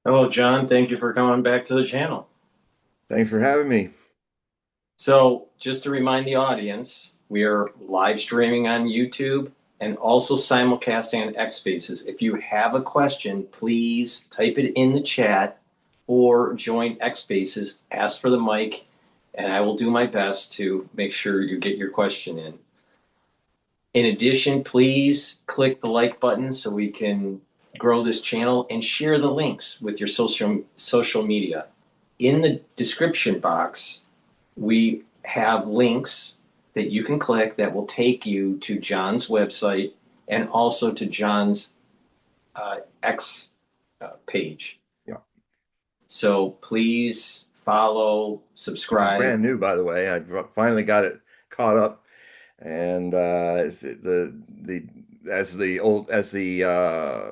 Hello, John. Thank you for coming back to the channel. Thanks for having me. So, just to remind the audience, we are live streaming on YouTube and also simulcasting on X Spaces. If you have a question, please type it in the chat or join X Spaces, ask for the mic, and I will do my best to make sure you get your question in. In addition, please click the like button so we can grow this channel and share the links with your social media. In the description box, we have links that you can click that will take you to John's website and also to John's X page. Yeah, So please follow, which is subscribe. brand new, by the way. I finally got it caught up, and the as the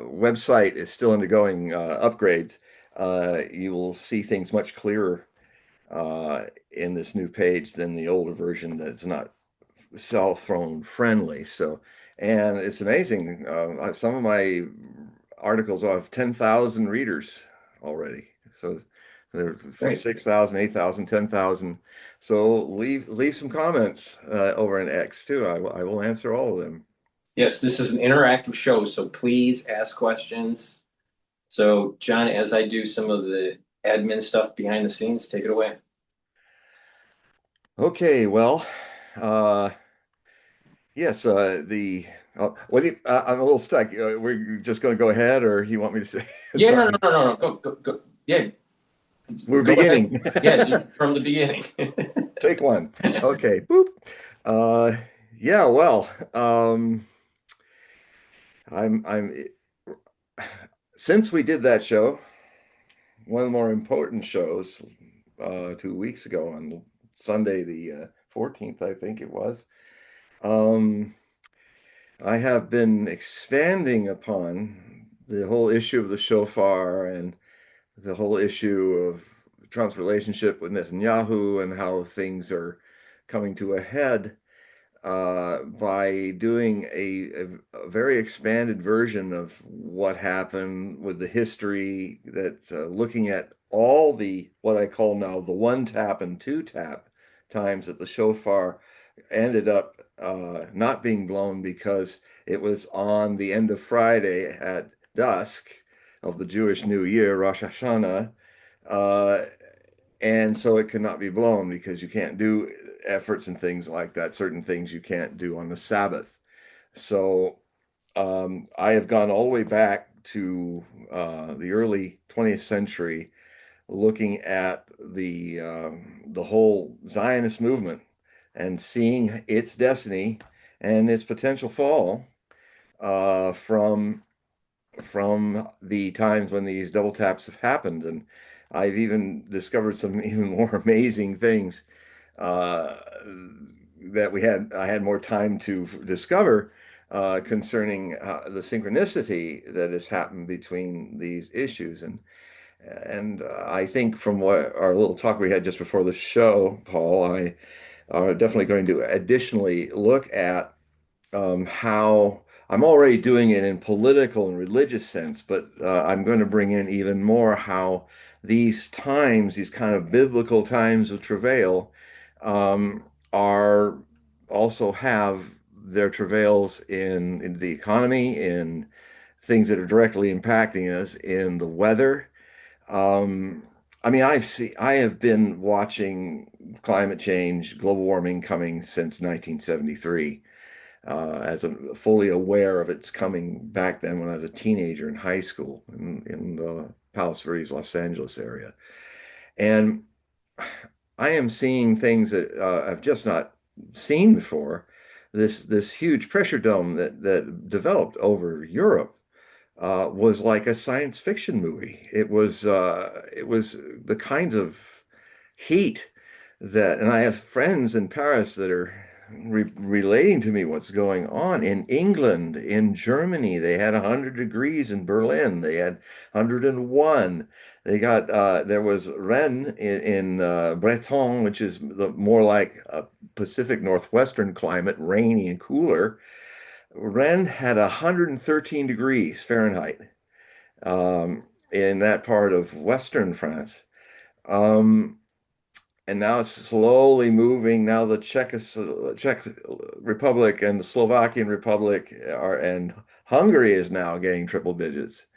website is still undergoing upgrades, you will see things much clearer in this new page than the older version that's not cell phone friendly. So, and it's amazing. Some of my articles have 10,000 readers already. So there's Great. 6,000, 8,000, 10,000. So leave some comments over in X too. I will answer all of them. Yes, this is an interactive show, so please ask questions. So, John, as I do some of the admin stuff behind the scenes, take it away. Okay, well, uh, yes, what do you, I'm a little stuck. We're just going to go ahead, or you want me to say? Yeah, no, no, Sorry, no, no, no. Go. Yeah, we're go ahead. beginning. Yeah, from the beginning. Take one. Okay. Boop. Uh, yeah, well, I'm since we did that show, one of the more important shows, 2 weeks ago on Sunday, the 14th, I think it was. Um, I have been expanding upon the whole issue of the shofar and the whole issue of Trump's relationship with Netanyahu and how things are coming to a head by doing a very expanded version of what happened with the history that looking at all the what I call now the one tap and two tap times that the shofar ended up not being blown because it was on the end of Friday at dusk of the Jewish New Year, Rosh Hashanah, uh, and so it cannot be blown because you can't do efforts and things like that, certain things you can't do on the Sabbath. So I have gone all the way back to the early 20th century, looking at the whole Zionist movement and seeing its destiny and its potential fall from the times when these double taps have happened. And I've even discovered some even more amazing things uh, that I had more time to discover concerning the synchronicity that has happened between these issues. And I think from what our little talk we had just before the show, Paul, I are definitely going to additionally look at how I'm already doing it in political and religious sense, but I'm going to bring in even more how these times, these kind of biblical times of travail, are also have their travails in the economy, in things that are directly impacting us, in the weather. Um, I mean, I have been watching climate change, global warming coming since 1973 as I'm fully aware of its coming back then when I was a teenager in high school in the Palos Verdes, Los Angeles area. And I am seeing things that I've just not seen before. This huge pressure dome that developed over Europe was like a science fiction movie. It was the kinds of heat and I have friends in Paris that are relating to me what's going on in England, in Germany. They had 100 degrees in Berlin. They had 101. They got there was Rennes in Breton, which is more like a Pacific Northwestern climate, rainy and cooler. Rennes had 113 degrees Fahrenheit. in that part of Western France. Um, and now it's slowly moving. Now the Czech Republic and the Slovakian Republic and Hungary is now getting triple digits.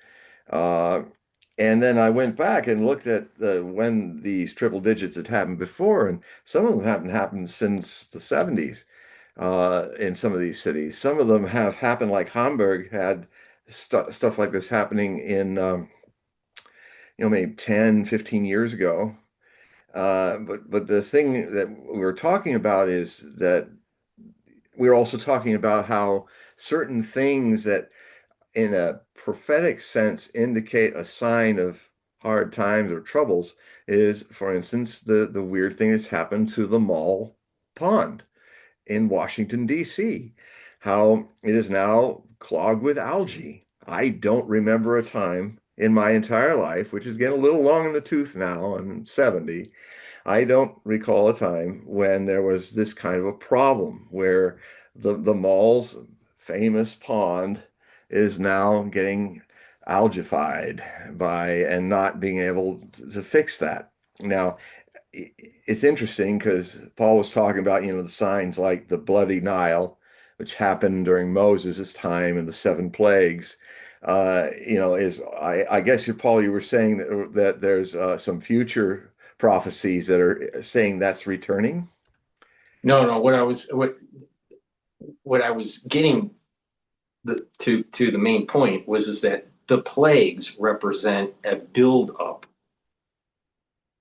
Uh, and then I went back and looked at when these triple digits had happened before, and some of them haven't happened since the 70s in some of these cities. Some of them have happened, like Hamburg had stuff like this happening in, maybe 10, 15 years ago. But the thing that we're talking about is that we're also talking about how certain things that in a prophetic sense indicate a sign of hard times or troubles is, for instance, the weird thing that's happened to the Mall Pond in Washington, D.C., how it is now clogged with algae. I don't remember a time in my entire life, which is getting a little long in the tooth now, I'm 70. I don't recall a time when there was this kind of a problem where the mall's famous pond is now getting algified and not being able to fix that. Now, it's interesting because Paul was talking about, the signs like the bloody Nile, which happened during Moses' time and the seven plagues. I guess Paul, you were saying that there's some future prophecies that are saying that's returning. No, no. What I was getting to the main point was is that the plagues represent a build up.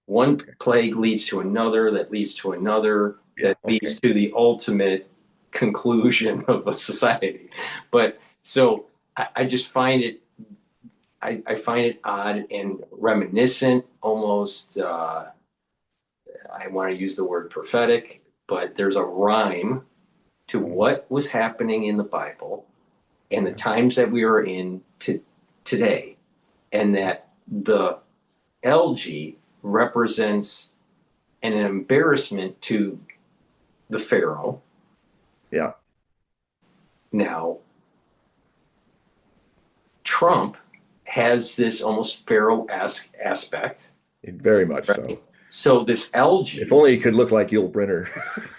One Okay. plague leads to another, that leads to another, Yeah. that leads Okay. to the ultimate conclusion of a society. But so I just find it I find it odd and reminiscent, almost. I want to use the word prophetic, but there's a rhyme to Mhm. what was happening in the Bible and the Yeah. times that we are in today, and that the algae represents an embarrassment to the Pharaoh. Yeah. Now, Trump has this almost Pharaoh-esque aspect, Very much right? so. So this If algae, only he could look like Yul Brynner.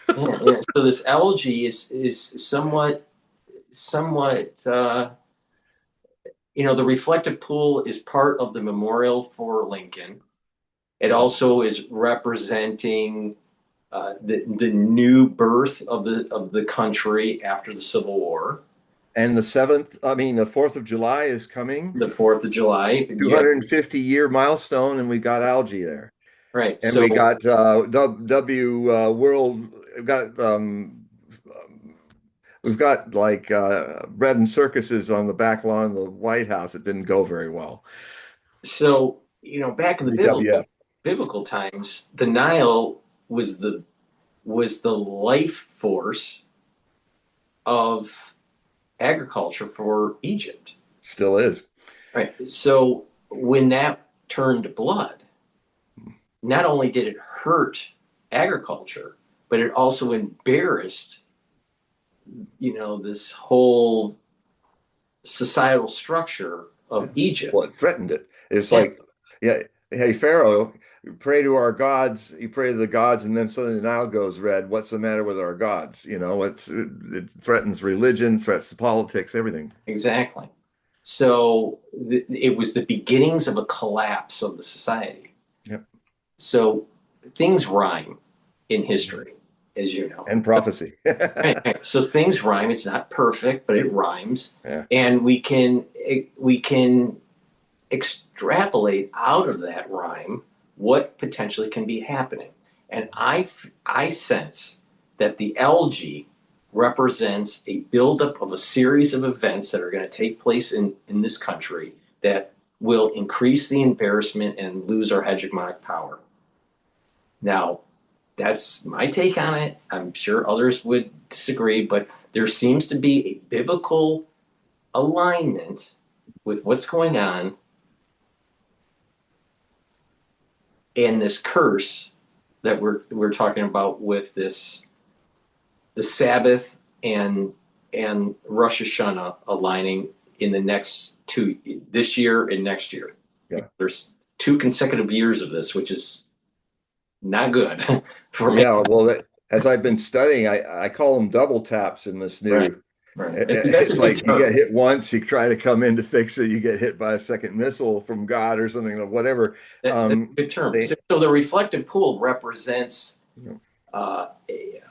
yeah, yeah. So this algae is somewhat the reflective pool is part of the memorial for Lincoln. It Yeah. also is representing the new birth of the country after the Civil War. And the 4th of July is coming, The Fourth of July. Yeah, 250-year milestone, and we got algae there. right. And So we got W World. We've got like bread and circuses on the back lawn of the White House. It didn't go very well. back in the WWF. biblical times, the Nile was the life force of agriculture for Egypt. Still is. Right. So when that turned to blood, not only did it hurt agriculture, but it also embarrassed, this whole societal structure of Yeah. Well, Egypt. it threatened it. It's Yeah, like, yeah, hey, Pharaoh, you pray to our gods, you pray to the gods, and then suddenly the Nile goes red. What's the matter with our gods? It threatens religion, threatens politics, everything. exactly. So it was the beginnings of a collapse of the society. Yep. So things rhyme in history, as you know. And prophecy. Right, right. So things rhyme. It's not perfect, but it rhymes, Yeah. and we can extrapolate out of that rhyme what potentially can be happening. And I sense that the algae represents a buildup of a series of events that are going to take place in this country that will increase the embarrassment and lose our hegemonic power. Now, that's my take on it. I'm sure others would disagree, but there seems to be a biblical alignment with what's going on and this curse that we're talking about with the Sabbath and Rosh Hashanah aligning in the next this year and next year. Yeah. There's 2 consecutive years of this, which is not good for me. Yeah. Well, as I've been studying, I call them double taps in this Right. new. Right. That's a It's good like you term. get hit once, you try to come in to fix it, you get hit by a second missile from God or something or whatever. That's a good term. They, So the reflective pool represents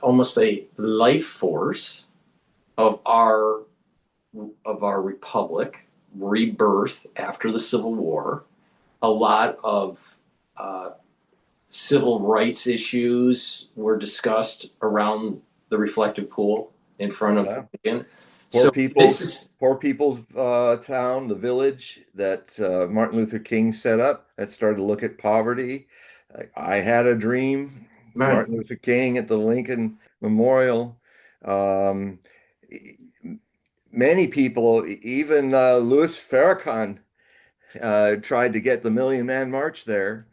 almost a life force of our republic, rebirth after the Civil War. A lot of uh, civil rights issues were discussed around the reflective pool in front of yeah. Lincoln. Poor So this people's is poor people's town, the village that Martin Luther King set up that started to look at poverty. I had a dream. right. Martin Luther King at the Lincoln Memorial. Um, Many people, even Louis Farrakhan, tried to get the Million Man March there,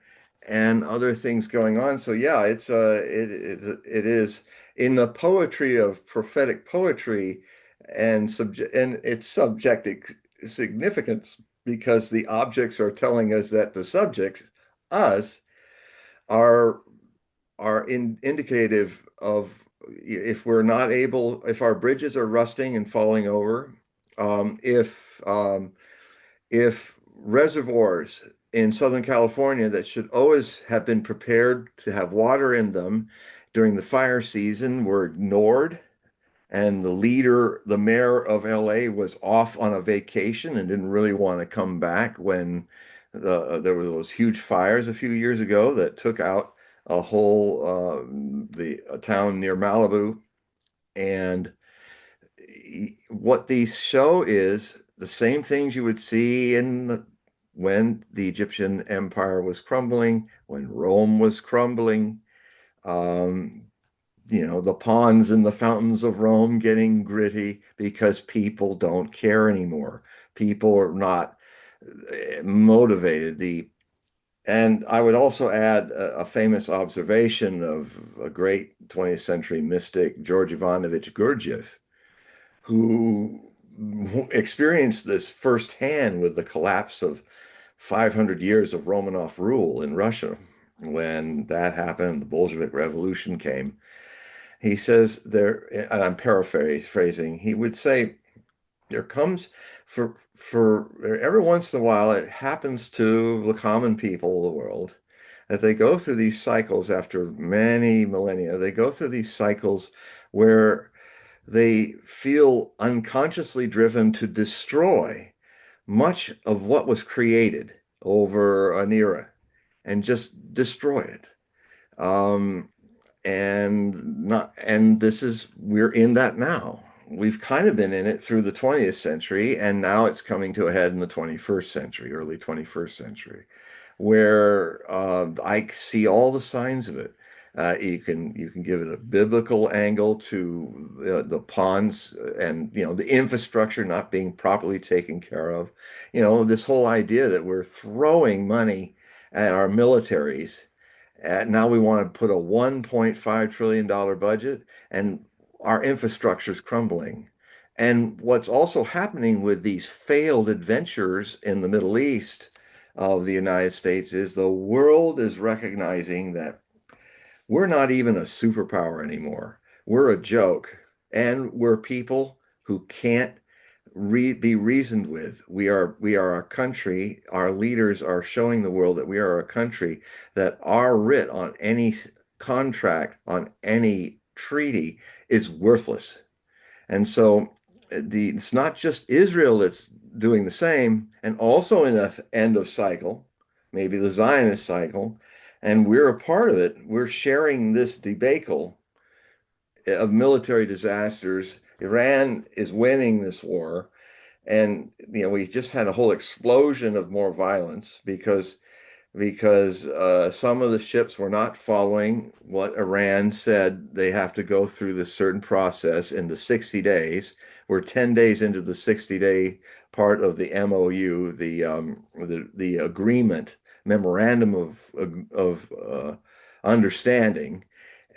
and other things going on. So yeah, it is in the poetry of prophetic poetry, and its subjective significance because the objects are telling us that the subjects, us, are indicative of if we're not able, if our bridges are rusting and falling over, um, if um, if reservoirs in Southern California that should always have been prepared to have water in them during the fire season were ignored, and the mayor of LA, was off on a vacation and didn't really want to come back when there were those huge fires a few years ago that took out a whole a town near Malibu. And what these show is the same things you would see when the Egyptian Empire was crumbling, when Rome was crumbling, um, the ponds and the fountains of Rome getting gritty because people don't care anymore. People are not motivated. And I would also add a famous observation of a great 20th century mystic, George Ivanovich Gurdjieff, who experienced this firsthand with the collapse of 500 years of Romanov rule in Russia. When that happened, the Bolshevik Revolution came. He says there, and I'm paraphrasing, he would say, there comes for every once in a while, it happens to the common people of the world that they go through these cycles after many millennia. They go through these cycles where they feel unconsciously driven to destroy much of what was created over an era and just destroy it. Um, and this is, we're in that now. We've kind of been in it through the 20th century, and now it's coming to a head in the 21st century, early 21st century, where I see all the signs of it. You can give it a biblical angle to the ponds and the infrastructure not being properly taken care of. This whole idea that we're throwing money at our militaries. Now we want to put a $1.5 trillion budget, and our infrastructure is crumbling. And what's also happening with these failed adventures in the Middle East of the United States is the world is recognizing that we're not even a superpower anymore. We're a joke, and we're people who can't be reasoned with. We are a country. Our leaders are showing the world that we are a country that our writ on any contract, on any treaty, is worthless. And so it's not just Israel that's doing the same, and also in an end of cycle, maybe the Zionist cycle, and we're a part of it. We're sharing this debacle of military disasters. Iran is winning this war, and we just had a whole explosion of more violence because some of the ships were not following what Iran said they have to go through this certain process in the 60 days. We're 10 days into the 60-day part of the MOU, the agreement, memorandum of understanding,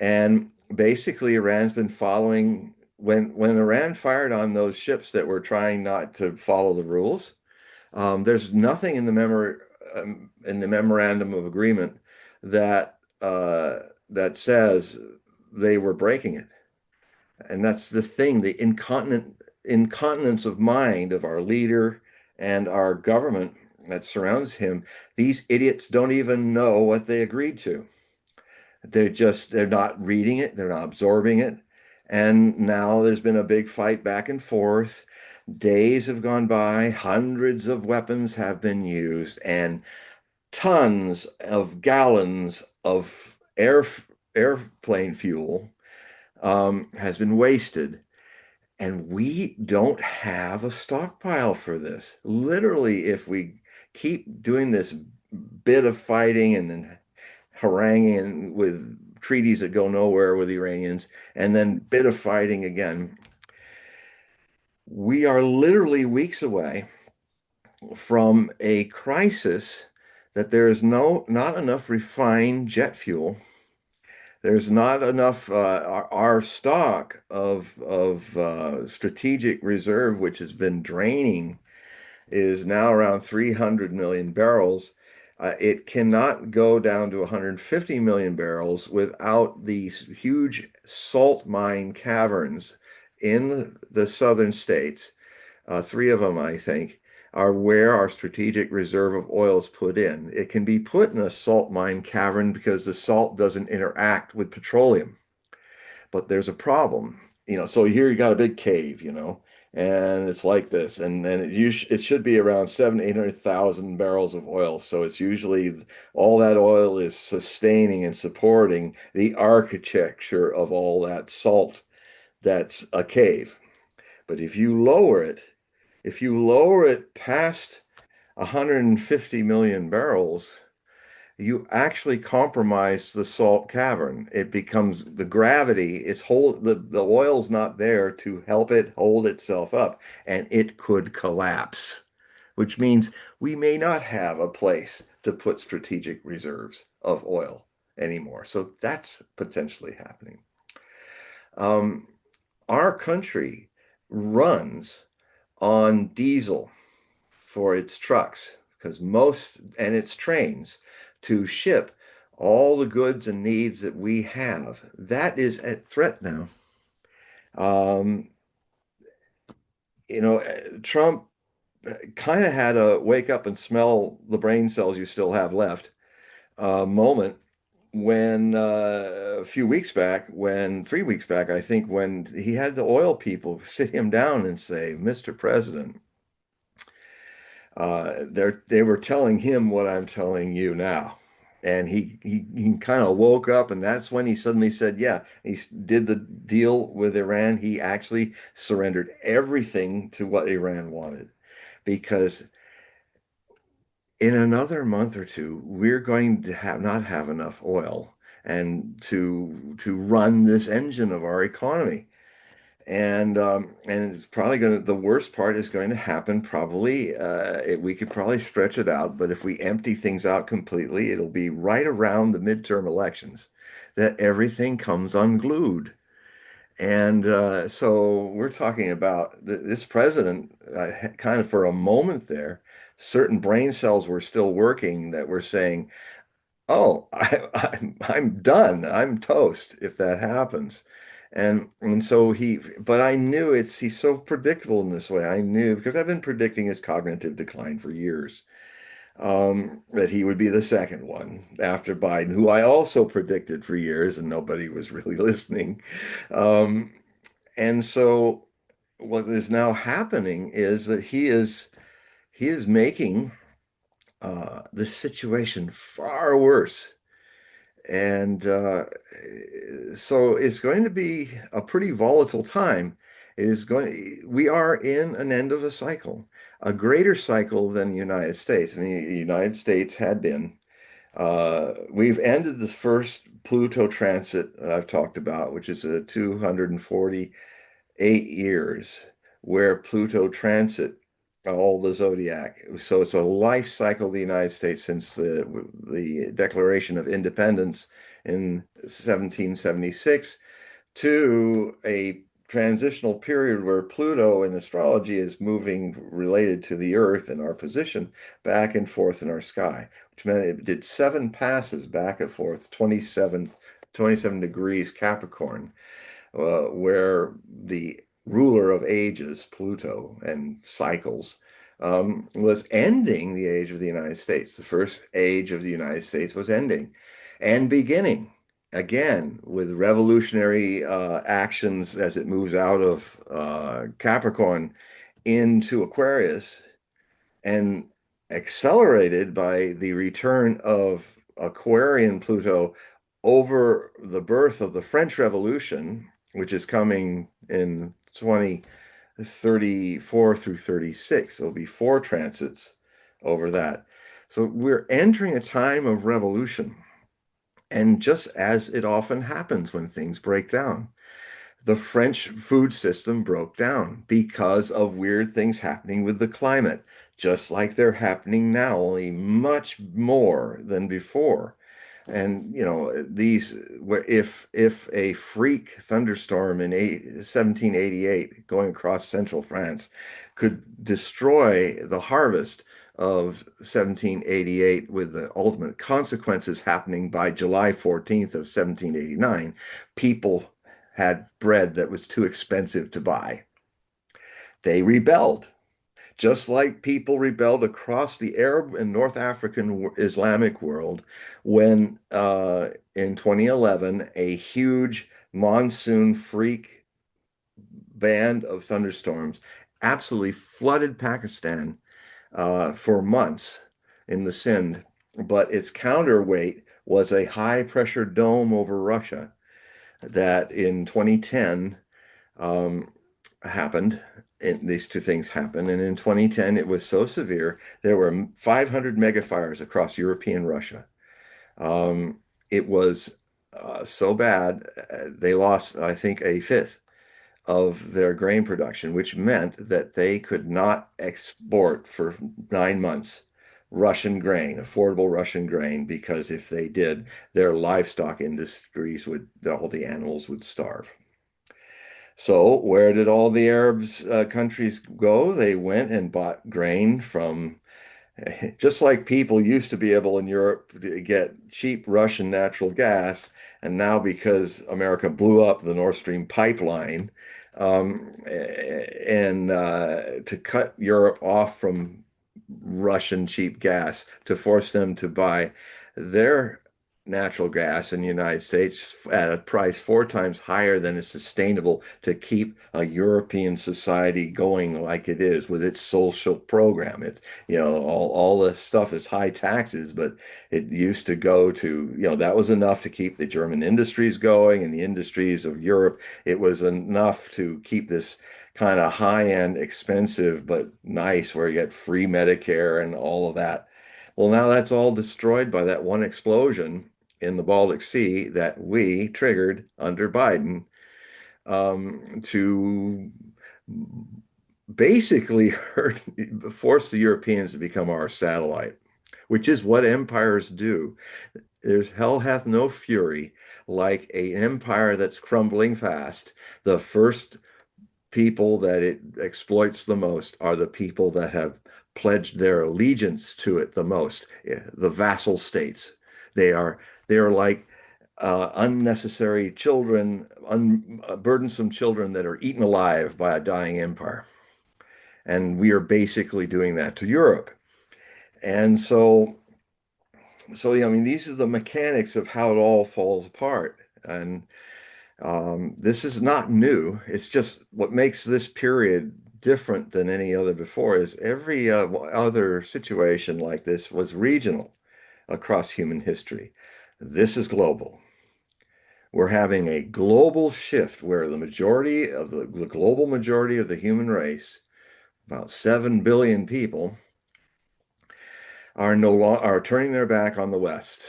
and basically Iran's been following. When Iran fired on those ships that were trying not to follow the rules, there's nothing in the in the memorandum of agreement that that says they were breaking it. And that's the thing, the incontinence of mind of our leader and our government that surrounds him. These idiots don't even know what they agreed to. They're not reading it, they're not absorbing it. And now there's been a big fight back and forth. Days have gone by, hundreds of weapons have been used, and tons of gallons of airplane fuel has been wasted. And we don't have a stockpile for this. Literally, if we keep doing this bit of fighting and then haranguing with treaties that go nowhere with the Iranians, and then bit of fighting again, we are literally weeks away from a crisis that there is not enough refined jet fuel. There's not enough. Our stock of strategic reserve, which has been draining, is now around 300 million barrels. It cannot go down to 150 million barrels without these huge salt mine caverns in the southern states. Three of them, I think, are where our strategic reserve of oil is put in. It can be put in a salt mine cavern because the salt doesn't interact with petroleum. But there's a problem. So here you got a big cave, and it's like this, and it should be around 700,000 barrels of oil. So it's usually all that oil is sustaining and supporting the architecture of all that salt that's a cave. But if you lower it past 150 million barrels, you actually compromise the salt cavern. It becomes the gravity, the oil's not there to help it hold itself up, and it could collapse, which means we may not have a place to put strategic reserves of oil anymore. So that's potentially happening. Our country runs on diesel for its trucks and its trains to ship all the goods and needs that we have. That is at threat now. Um, Trump kind of had a wake up and smell the brain cells you still have left moment when a few weeks back, 3 weeks back, I think, when he had the oil people sit him down and say, Mr. President, they were telling him what I'm telling you now. And he kind of woke up, and that's when he suddenly said, yeah, he did the deal with Iran. He actually surrendered everything to what Iran wanted, because in another month or two, we're going to not have enough oil and to run this engine of our economy. And it's probably the worst part is going to happen probably. We could probably stretch it out, but if we empty things out completely, it'll be right around the midterm elections that everything comes unglued. And so we're talking about this president, kind of for a moment there, certain brain cells were still working that were saying, oh, I'm done. I'm toast if that happens. And so but I knew he's so predictable in this way. I knew because I've been predicting his cognitive decline for years, that he would be the second one after Biden, who I also predicted for years, and nobody was really listening. And so what is now happening is that he is making this situation far worse. And so it's going to be a pretty volatile time. We are in an end of a cycle, a greater cycle than the United States. I mean, the United States had been. We've ended the first Pluto transit that I've talked about, which is a 248 years where Pluto transit all the zodiac. So it's a life cycle of the United States since the Declaration of Independence in 1776 to a transitional period where Pluto in astrology is moving related to the Earth and our position back and forth in our sky, which meant it did 7 passes back and forth, 27 degrees Capricorn, where the ruler of ages, Pluto, and cycles, was ending the age of the United States. The first age of the United States was ending and beginning again with revolutionary actions as it moves out of Capricorn into Aquarius, and accelerated by the return of Aquarian Pluto over the birth of the French Revolution, which is coming in 2034 through 36. There'll be 4 transits over that. So we're entering a time of revolution. And just as it often happens when things break down, the French food system broke down because of weird things happening with the climate, just like they're happening now, only much more than before. And these, where if a freak thunderstorm in 1788 going across central France could destroy the harvest of 1788, with the ultimate consequences happening by July 14th of 1789, people had bread that was too expensive to buy. They rebelled, just like people rebelled across the Arab and North African Islamic world when in 2011, a huge monsoon freak band of thunderstorms absolutely flooded Pakistan for months in the Sindh. But its counterweight was a high pressure dome over Russia that in 2010 um, happened. These two things happened. And in 2010, it was so severe, there were 500 megafires across European Russia. It was so bad, they lost, I think, a fifth of their grain production, which meant that they could not export for 9 months Russian grain, affordable Russian grain, because if they did, their livestock industries would, all the animals would starve. So where did all the Arabs countries go? They went and bought grain from, just like people used to be able in Europe to get cheap Russian natural gas, and now because America blew up the Nord Stream pipeline, and to cut Europe off from Russian cheap gas, to force them to buy their natural gas in the United States at a price 4 times higher than is sustainable to keep a European society going like it is with its social program. It's, all the stuff that's high taxes, but it used to go to, that was enough to keep the German industries going and the industries of Europe. It was enough to keep this kind of high-end, expensive, but nice, where you get free Medicare and all of that. Well, now that's all destroyed by that one explosion in the Baltic Sea that we triggered under Biden, to basically force the Europeans to become our satellite, which is what empires do. There's hell hath no fury like an empire that's crumbling fast. The first people that it exploits the most are the people that have pledged their allegiance to it the most, the vassal states. They are like unnecessary children, burdensome children that are eaten alive by a dying empire. And we are basically doing that to Europe. And so yeah, I mean, these are the mechanics of how it all falls apart. And this is not new. It's just what makes this period different than any other before is every other situation like this was regional across human history. This is global. We're having a global shift where the global majority of the human race, about 7 billion people, are are turning their back on the West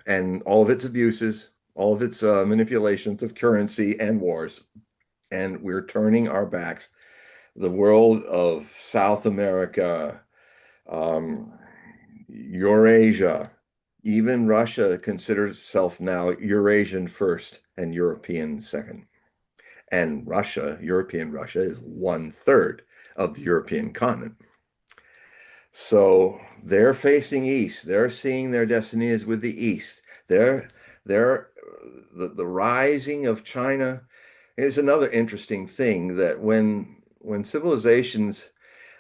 and all of its abuses, all of its manipulations of currency and wars. And we're turning our backs. The world of South America, um, Eurasia, even Russia considers itself now Eurasian first and European second. And Russia, European Russia, is 1/3 of the European continent. So they're facing east. They're seeing their destiny is with the east. They're the rising of China is another interesting thing that when civilizations,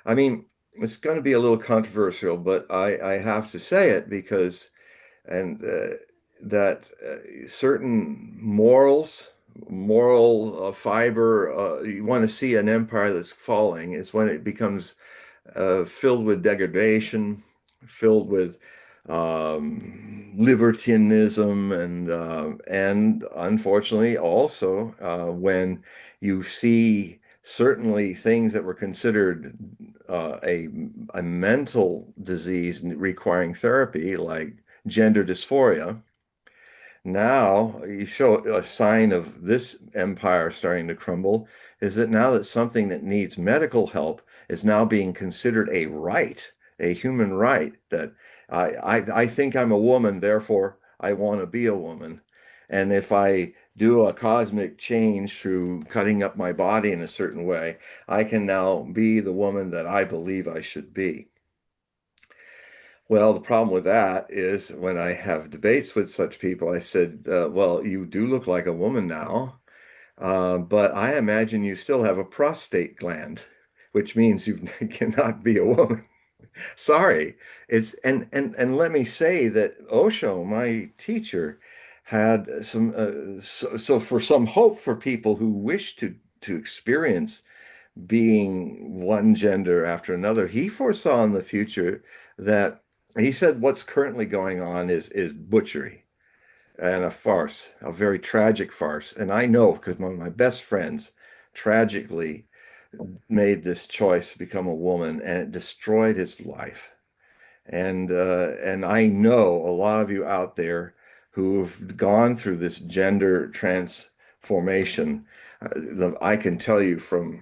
I mean, it's going to be a little controversial, but I have to say it because and that certain moral fiber, you want to see an empire that's falling is when it becomes filled with degradation, filled with libertinism, and unfortunately also when you see certainly things that were considered a mental disease requiring therapy, like gender dysphoria. Now you show a sign of this empire starting to crumble is that now that something that needs medical help is now being considered a right, a human right, that I think I'm a woman, therefore I want to be a woman. And if I do a cosmic change through cutting up my body in a certain way, I can now be the woman that I believe I should be. Well, the problem with that is when I have debates with such people, I said, well, you do look like a woman now, but I imagine you still have a prostate gland, which means you cannot be a woman. Sorry. And let me say that Osho, my teacher, had some so for some hope for people who wish to experience being one gender after another. He foresaw in the future that he said what's currently going on is butchery and a farce, a very tragic farce. And I know because one of my best friends tragically made this choice to become a woman, and it destroyed his life. And I know a lot of you out there who've gone through this gender transformation. I can tell you from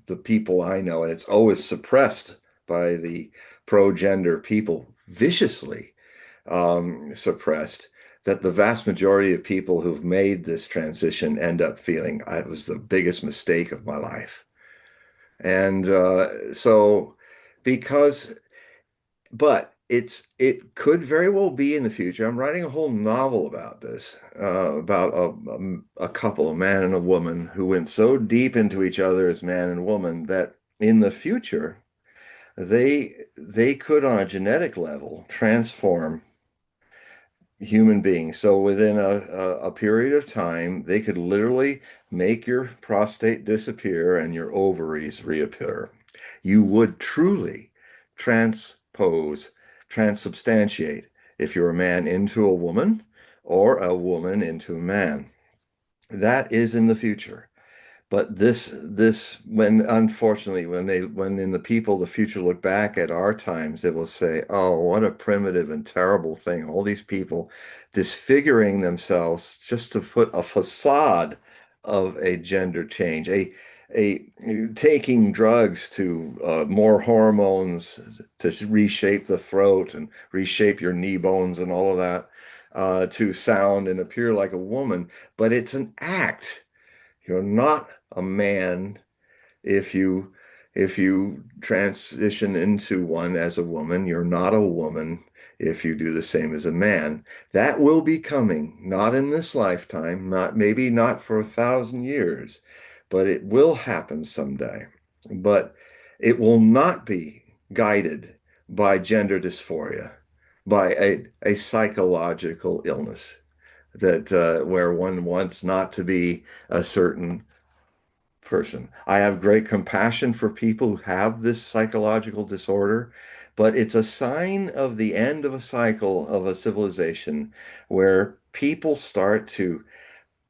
the people I know, and it's always suppressed by the pro-gender people, viciously suppressed, that the vast majority of people who've made this transition end up feeling it was the biggest mistake of my life. And so, because but it could very well be in the future. I'm writing a whole novel about this, about a couple, a man and a woman, who went so deep into each other as man and woman that in the future they could, on a genetic level, transform human beings. So within a period of time, they could literally make your prostate disappear and your ovaries reappear. You would truly transpose, transubstantiate, if you're a man into a woman or a woman into a man. That is in the future. But this when unfortunately when in the people the future look back at our times, they will say, oh, what a primitive and terrible thing. All these people disfiguring themselves just to put a facade of a gender change, a taking drugs to more hormones to reshape the throat and reshape your knee bones and all of that to sound and appear like a woman. But it's an act. You're not a man if you transition into one as a woman. You're not a woman if you do the same as a man. That will be coming, not in this lifetime, not maybe not for 1,000 years, but it will happen someday. But it will not be guided by gender dysphoria, by a psychological illness that where one wants not to be a certain person. I have great compassion for people who have this psychological disorder, but it's a sign of the end of a cycle of a civilization where people start to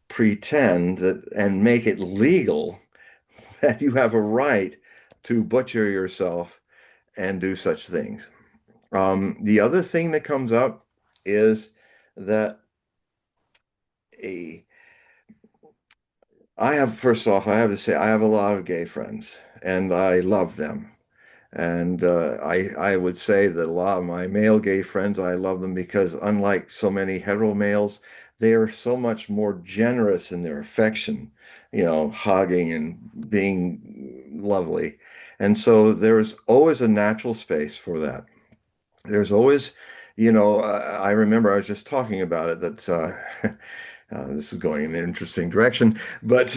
pretend that and make it legal that you have a right to butcher yourself and do such things. The other thing that comes up is that a I have, first off, I have to say, I have a lot of gay friends and I love them. And I would say that a lot of my male gay friends, I love them because unlike so many hetero males, they are so much more generous in their affection hugging and being lovely. And so there's always a natural space for that. There's always, I remember I was just talking about it that this is going in an interesting direction, but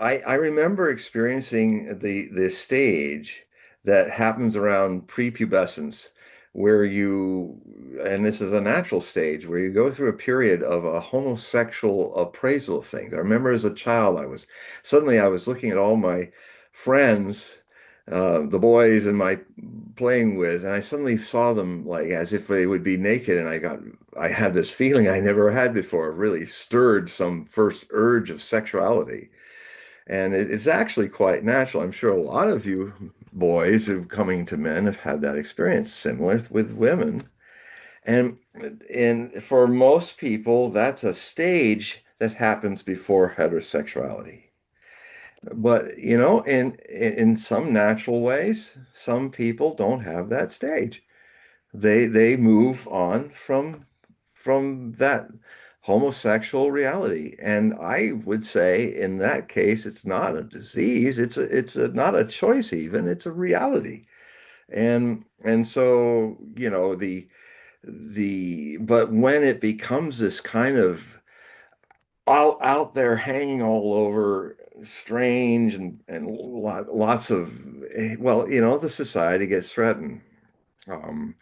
I remember experiencing the stage that happens around prepubescence, where and this is a natural stage where you go through a period of a homosexual appraisal of things. I remember as a child, I was looking at all my friends, the boys in my playing with, and I suddenly saw them like as if they would be naked, and I had this feeling I never had before, really stirred some first urge of sexuality. And it's actually quite natural. I'm sure a lot of you boys who coming to men have had that experience, similar with women. And for most people, that's a stage that happens before heterosexuality. But in some natural ways, some people don't have that stage. They move on from that homosexual reality. And I would say in that case, it's not a disease. Not a choice even. It's a reality. And so, but when it becomes this kind of out there hanging all over, strange and lots of, well, the society gets threatened. um,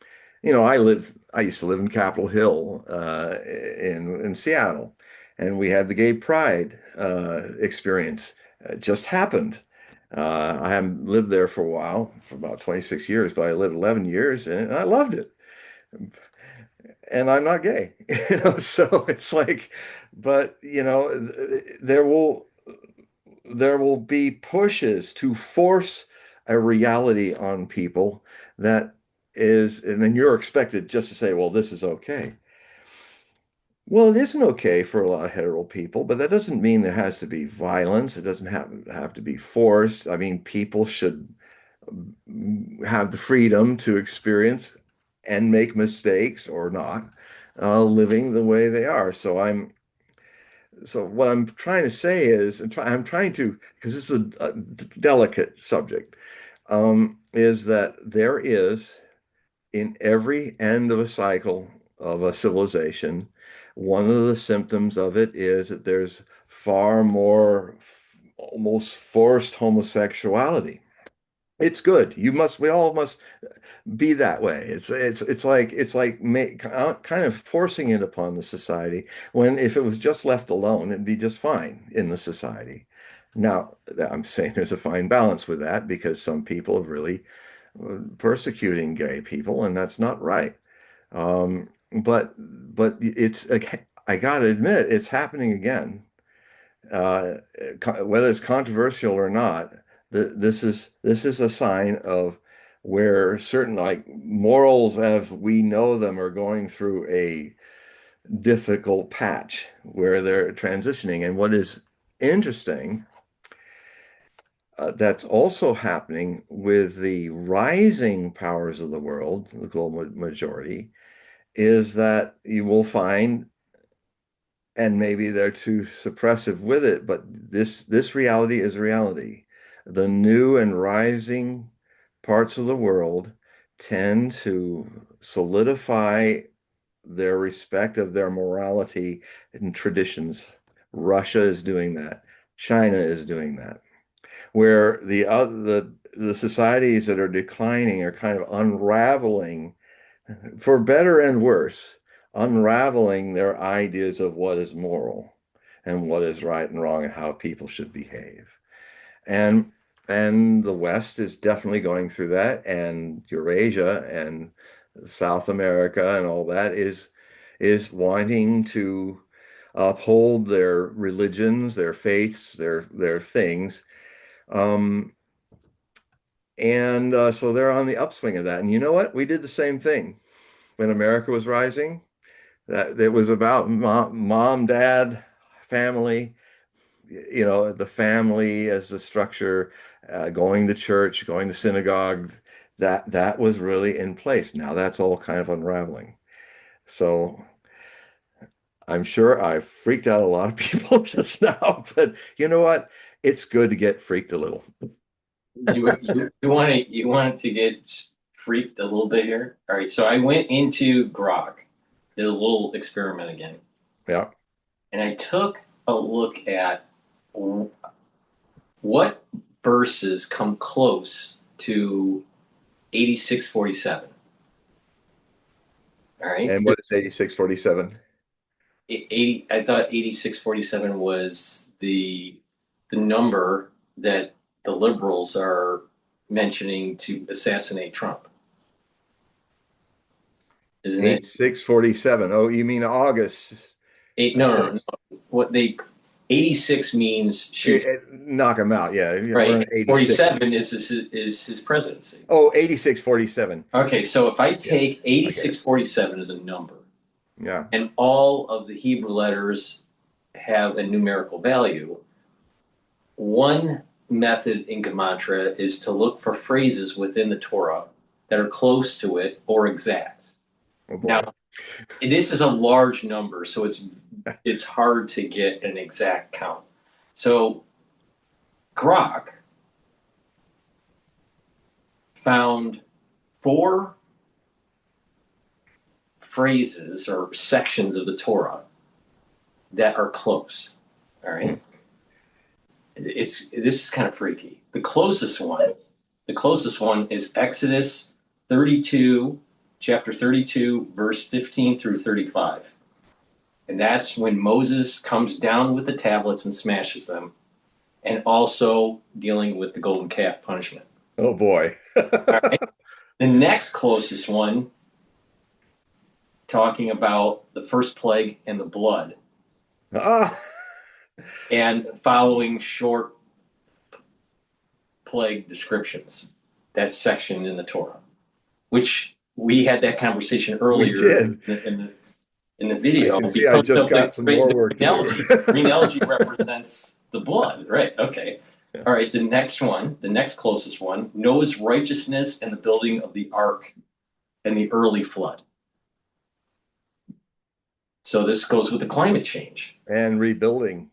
I used to live in Capitol Hill, in Seattle, and we had the gay pride experience. It just happened. I haven't lived there for a while, for about 26 years, but I lived 11 years in it, and I loved it. And I'm not gay, so it's like, but there will be pushes to force a reality on people that and then you're expected just to say, well, this is okay. Well, it isn't okay for a lot of hetero people, but that doesn't mean there has to be violence. It doesn't have to be forced. I mean, people should have the freedom to experience and make mistakes or not, living the way they are. So what I'm trying to say is, I'm trying to, because this is a delicate subject, is that there is in every end of a cycle of a civilization, one of the symptoms of it is that there's far more almost forced homosexuality. It's good. We all must be that way. Kind of forcing it upon the society, when if it was just left alone, it'd be just fine in the society. Now, I'm saying there's a fine balance with that, because some people have really persecuting gay people, and that's not right. But I gotta admit, it's happening again. Uh, Whether it's controversial or not, this is a sign of where certain, like, morals as we know them are going through a difficult patch where they're transitioning. And what is interesting, that's also happening with the rising powers of the world, the global majority, is that you will find, and maybe they're too suppressive with it, but this reality is reality. The new and rising parts of the world tend to solidify their respect of their morality and traditions. Russia is doing that. China is doing that. Where the societies that are declining are kind of unraveling, for better and worse, unraveling their ideas of what is moral and what is right and wrong and how people should behave. And and the West is definitely going through that, and Eurasia and South America and all that is wanting to uphold their religions, their faiths, their things. Um, and so they're on the upswing of that. And you know what? We did the same thing when America was rising. That it was about mom, dad, family, the family as the structure, going to church, going to synagogue. That was really in place. Now that's all kind of unraveling. So I'm sure I freaked out a lot of people just now, but you know what? It's good to get freaked a little. You wanted to get freaked a little bit here. All right, so I went into Grok, did a little experiment again, Yeah. and I took a look at what verses come close to 8647. All right, And what is 8647? 80. I thought 8647 was the number that the liberals are mentioning to assassinate Trump, isn't it? 8647. Oh, you mean August Eight? the No, no, 6th? no. What they 86 means shoots. Knock him out. Yeah. We're Right. in 86. 47 is his presidency. Oh, 8647. Okay, so if I Yes. take I get it. 8647 as a number, Yeah. and all of the Hebrew letters have a numerical value, one method in Gematria is to look for phrases within the Torah that are close to it or exact. Oh boy. Now, this is a large number, so it's hard to get an exact count. So Grok found four phrases or sections of the Torah that are close. All right. This is kind of freaky. The closest one is Exodus 32, chapter 32, verse 15 through 35. And that's when Moses comes down with the tablets and smashes them, and also dealing with the golden calf punishment. Oh boy. All right. The next closest one, talking about the first plague and the blood, Ah. and following short plague descriptions. That section in the Torah, which we had that conversation We earlier did. in the I video can see I because just of the got some more work green to algae. do. Green algae represents the blood, right? Okay. Yeah. All right. The next closest one, Noah's righteousness and the building of the ark and the early flood. So this goes with the climate change. And rebuilding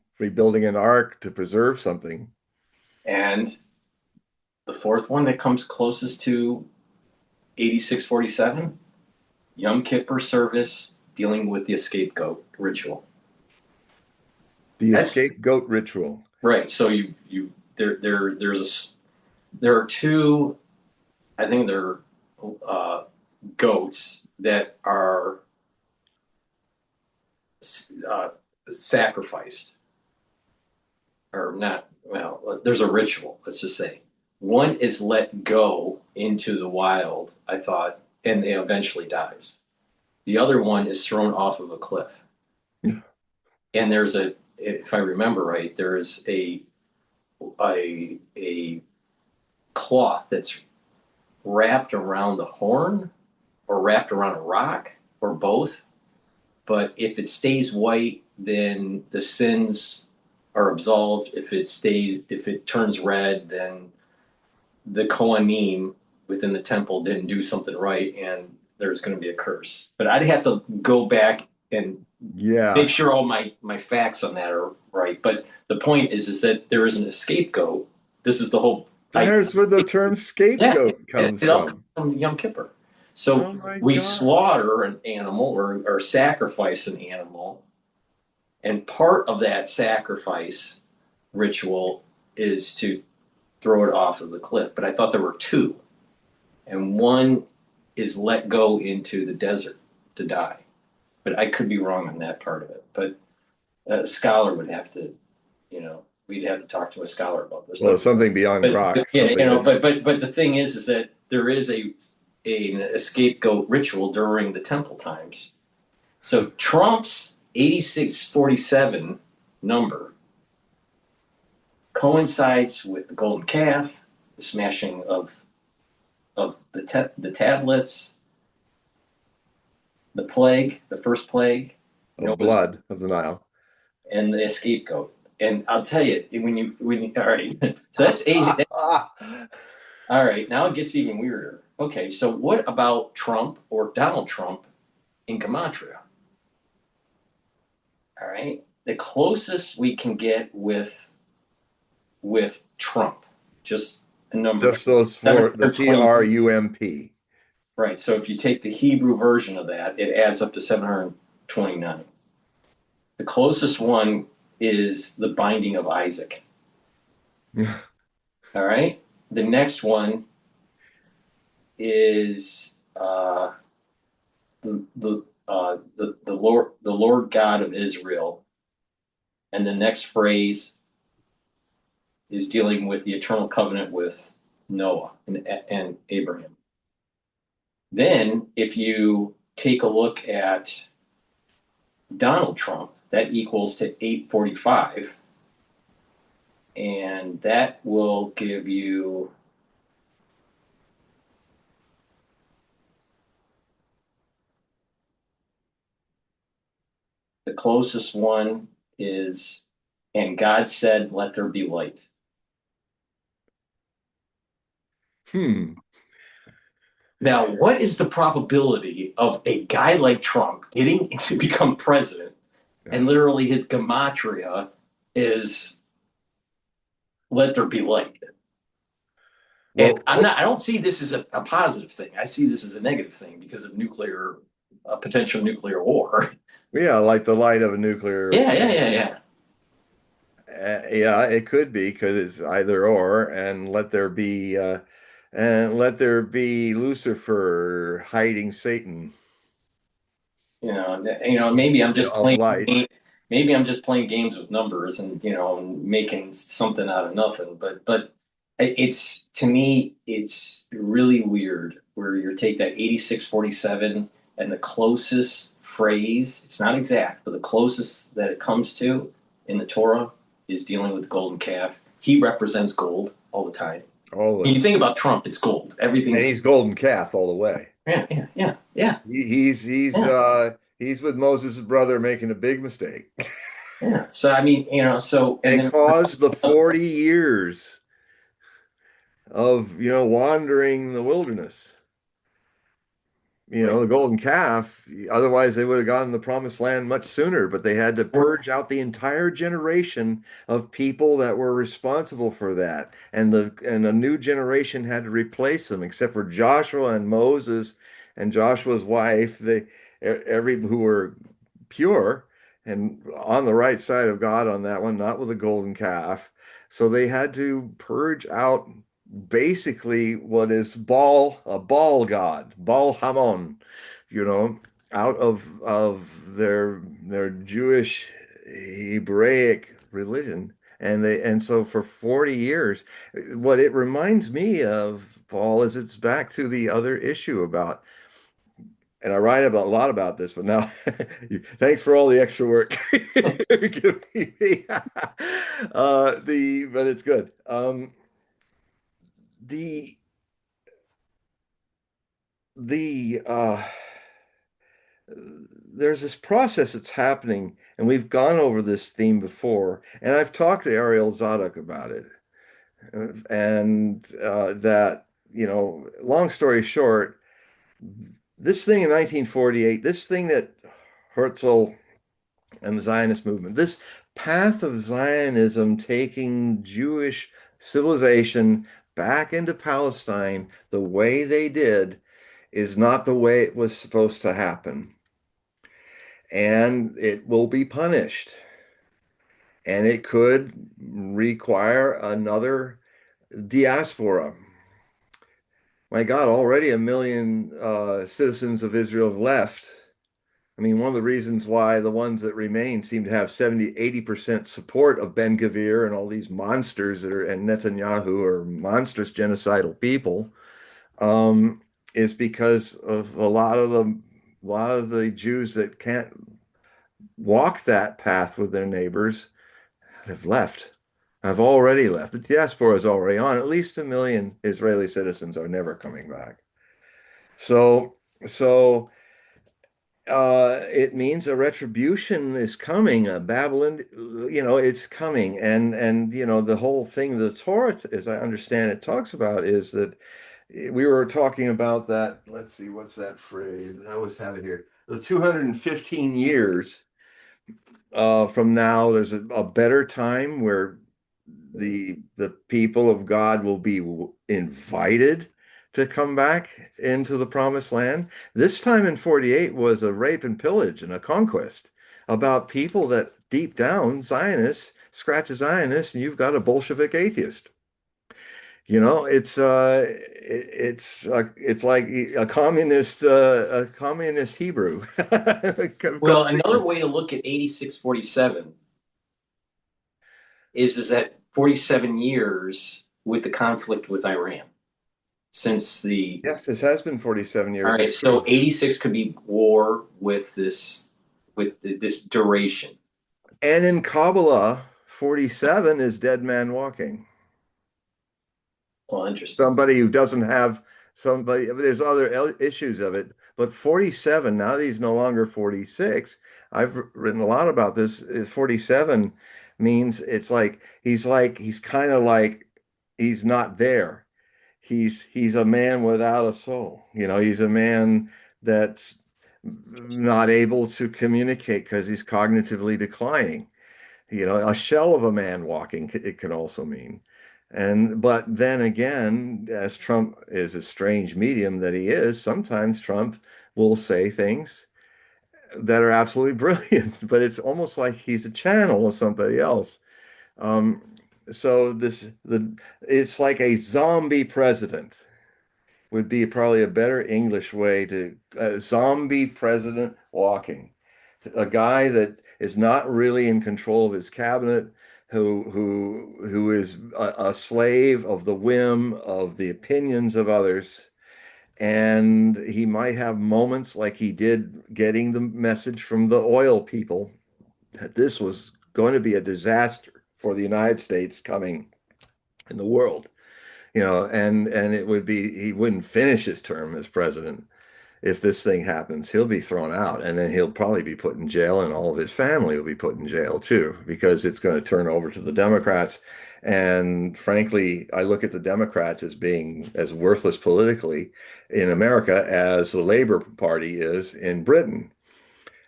an ark to preserve something. And the fourth one that comes closest to 8647, Yom Kippur service dealing with the scapegoat ritual. The That's scapegoat ritual. right. So there are two, I think they're uh, goats that are uh, sacrificed or not. Well, there's a ritual. Let's just say one is let go into the wild. I thought, and it eventually dies. The other one is thrown off of a cliff. And if I remember right, there is a cloth that's wrapped around the horn or wrapped around a rock or both. But if it stays white, then the sins are absolved. If it turns red, then the Kohanim within the temple didn't do something right, and there's going to be a curse. But I'd have to go back and make Yeah. sure all my facts on that are right. But the point is that there isn't a scapegoat. This is the whole. There's where the term Yeah, scapegoat comes it all comes from. from Yom Kippur. So Oh my we God. slaughter an animal or sacrifice an animal, and part of that sacrifice ritual is to throw it off of the cliff. But I thought there were two, and one is let go into the desert to die. But I could be wrong on that part of it. But a scholar would have to, we'd have to talk to a scholar about this. Well, something beyond But Grok, yeah, something that's but the thing is that there is a scapegoat ritual during the temple times. So Trump's 8647 number coincides with the golden calf, the smashing of the tablets, the plague, the first plague, of Noah's, blood of the Nile. and the scapegoat. And I'll tell you, when you all right, so that's eight. All right, now it gets even weirder. Okay, so what about Trump or Donald Trump in Gematria? All right. The closest we can get with Trump, just the number Just those four, the 720. TRUMP. Right. So if you take the Hebrew version of that, it adds up to 729. The closest one is the binding of Isaac. All right. The next one is the Lord God of Israel, and the next phrase is dealing with the eternal covenant with Noah and Abraham. Then, if you take a look at Donald Trump, that equals to 845, and that will give you the closest one is, and God said, "Let there be light." Hmm. Now, what is the probability of a guy like Trump getting to become president and Yeah. literally his gematria is "Let there be light"? And Well, I don't see this as a positive thing. I see this as a negative thing because of potential nuclear war. yeah, like the light of a nuclear. Yeah. Yeah, it could be because it's either or, and let there be Lucifer hiding Satan Maybe I'm instead just of playing light. games. Maybe I'm just playing games with numbers and making something out of nothing. But it's to me it's really weird where you take that 8647 and the closest phrase. It's not exact, but the closest that it comes to in the Torah is dealing with the golden calf. He represents gold all the time. Oh, When you think it's about Trump, it's gold. and Everything's he's golden calf all the way. yeah. Yeah. He's with Moses' brother making a big mistake. Yeah. So I mean, And and it then caused the 40 years of, wandering the wilderness. right, The golden calf. Otherwise, they would have gotten the promised land much sooner, but they had to purge out the entire generation of people that were responsible for that. And a new generation had to replace them, except for Joshua and Moses and Joshua's wife. Every who were pure and on the right side of God on that one, not with a golden calf. So they had to purge out basically what is a Baal god, Baal Hamon, you know, out of their Jewish Hebraic religion. And so for 40 years, what it reminds me of, Paul, is it's back to the other issue about, and I write about a lot about this, but now thanks for all the extra work you're giving me. But it's good. The the there's this process that's happening, and we've gone over this theme before, and I've talked to Ariel Zadok about it, and that long story short, this thing in 1948, this thing that Herzl and the Zionist movement, this path of Zionism taking Jewish civilization back into Palestine the way they did is not the way it was supposed to happen. And it will be punished. And it could require another diaspora. My God, already 1 million citizens of Israel have left. I mean, one of the reasons why the ones that remain seem to have 70, 80% support of Ben Gvir and all these monsters and Netanyahu are monstrous genocidal people, is because of a lot of the Jews that can't walk that path with their neighbors have left. Have already left. The diaspora is already on. At least 1 million Israeli citizens are never coming back. So, so it means a retribution is coming. A Babylon, it's coming, and the whole thing the Torah, as I understand it, talks about is that we were talking about that. Let's see, what's that phrase? I always have it here. The 215 years From now, there's a better time where the people of God will be invited to come back into the promised land. This time in 48 was a rape and pillage and a conquest about people that deep down Zionists, scratch a Zionist, and you've got a Bolshevik atheist. It's like a communist Hebrew. Well, another way to look at 8647 is that 47 years with the conflict with Iran since the Yes, this has been 47 all years. right, It's so true. 86 could be war with this duration. And in Kabbalah, 47 is dead man walking. Oh, interesting. Somebody who doesn't have somebody, there's other issues of it, but 47, now that he's no longer 46, I've written a lot about this. 47 means he's kind of like he's not there. He's a man without a soul. He's a man that's not able to communicate because he's cognitively declining. A shell of a man walking, it can also mean. But then again, as Trump is a strange medium that he is, sometimes Trump will say things that are absolutely brilliant, but it's almost like he's a channel of somebody else. Um, so it's like a zombie president would be probably a better English way to zombie president walking, a guy that is not really in control of his cabinet, who is a slave of the whim of the opinions of others. And he might have moments like he did getting the message from the oil people that this was going to be a disaster for the United States coming in the world. And it would be he wouldn't finish his term as president. If this thing happens, he'll be thrown out, and then he'll probably be put in jail, and all of his family will be put in jail too, because it's going to turn over to the Democrats. And frankly, I look at the Democrats as being as worthless politically in America as the Labor Party is in Britain.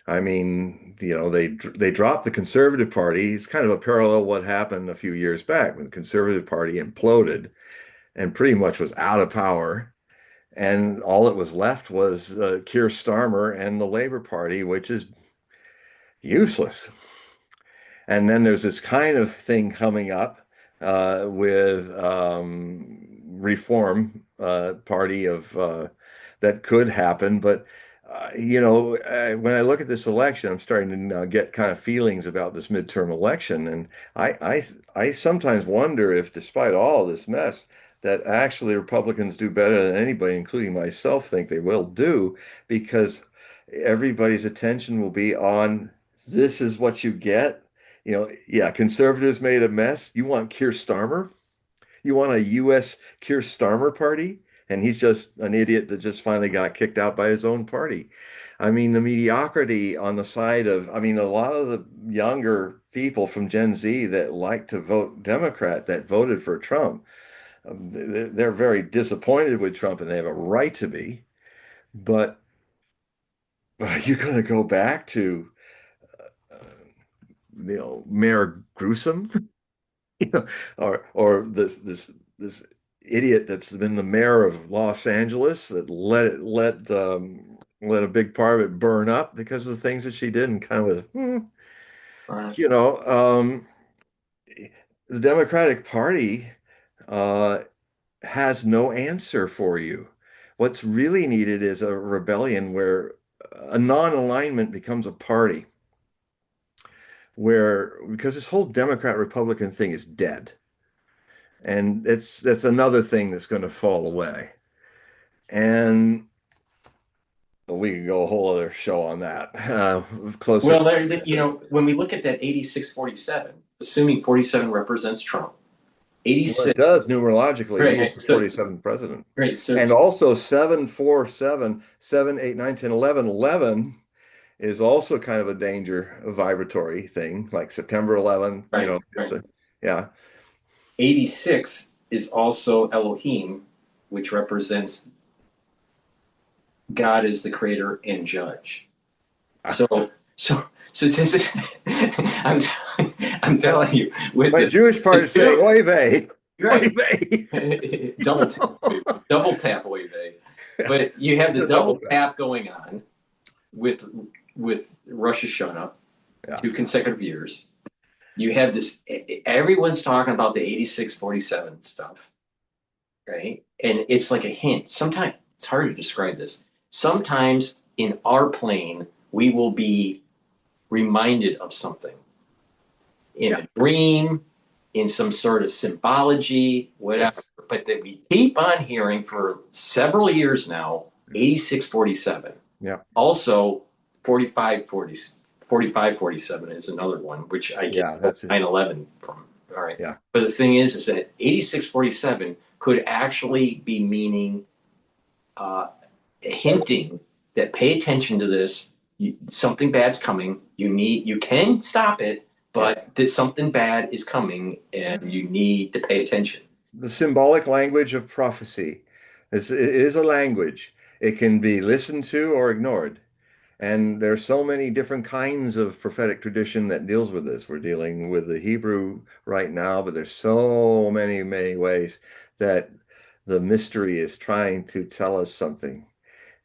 I mean, they dropped the Conservative Party. It's kind of a parallel what happened a few years back when the Conservative Party imploded and pretty much was out of power. And all that was left was Keir Starmer and the Labour Party, which is useless. And then there's this kind of thing coming up with Reform Party of that could happen. But when I look at this election, I'm starting to now get kind of feelings about this midterm election, and I sometimes wonder if, despite all this mess, that actually Republicans do better than anybody, including myself, think they will do, because everybody's attention will be on this is what you get. Yeah, conservatives made a mess. You want Keir Starmer? You want a U.S. Keir Starmer party? And he's just an idiot that just finally got kicked out by his own party. I mean, the mediocrity on the side of, I mean, a lot of the younger people from Gen Z that like to vote Democrat that voted for Trump, they're very disappointed with Trump and they have a right to be. But are you going to go back to, uh, Mayor Gruesome? Or this idiot that's been the mayor of Los Angeles that let a big part of it burn up because of the things that she did, and kind of Right. you know um, the Democratic Party uh, has no answer for you. What's really needed is a rebellion where a non-alignment becomes a party, where because this whole Democrat Republican thing is dead. And that's another thing that's going to fall away. And we could go a whole other show on that. Closer Well, to when we look at that 8647, assuming 47 represents Trump, well, it 86, does numerologically. He is right? the So, 47th president. right. So, And also 747, 7, 8, 9, 10, 11, 11 is also kind of a danger, a vibratory thing, like September 11. right, It's right. a, yeah. 86 is also Elohim, which represents God as the creator and judge. So so since I'm I'm telling you with My Jewish parts say oy vey, you're oy right. vey. Double tap away, babe. But you have the The double double tap. tap going on with Rosh Hashanah, two Yes. consecutive years. You have this. Everyone's talking about the 8647 stuff, right? And it's like a hint. Sometimes it's hard to describe this. Sometimes in our plane, we will be reminded of something in Yeah. a dream, in some sort of symbology, whatever. Yes. But that we keep on hearing for several years now, 8647. Yeah. Also, 4547 is another one, which I get Yeah. That's it. 9/11 from. All right. Yeah. But the thing is that 8647 could actually be meaning, uh, hinting that pay attention to this. Something bad's coming. You can stop it, Yeah. but that something bad is coming, Yeah. and you need to pay attention. The symbolic language of prophecy. It is a language. It can be listened to or ignored. And there's so many different kinds of prophetic tradition that deals with this. We're dealing with the Hebrew right now, but there's so many, many ways that the mystery is trying to tell us something.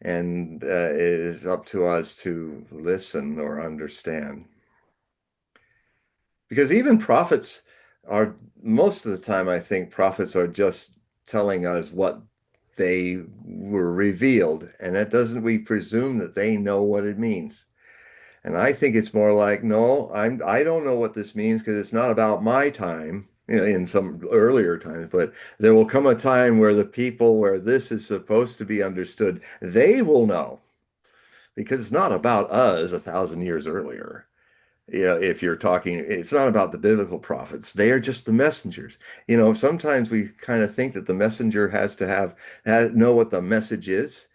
And it is up to us to listen or understand. Because even prophets are, most of the time, I think prophets are just telling us what they were revealed. And that doesn't, we presume that they know what it means. And I think it's more like, no, I don't know what this means because it's not about my time, in some earlier times, but there will come a time where the people where this is supposed to be understood, they will know because it's not about us 1,000 years earlier. If you're talking, it's not about the biblical prophets. They are just the messengers. Sometimes we kind of think that the messenger has to know what the message is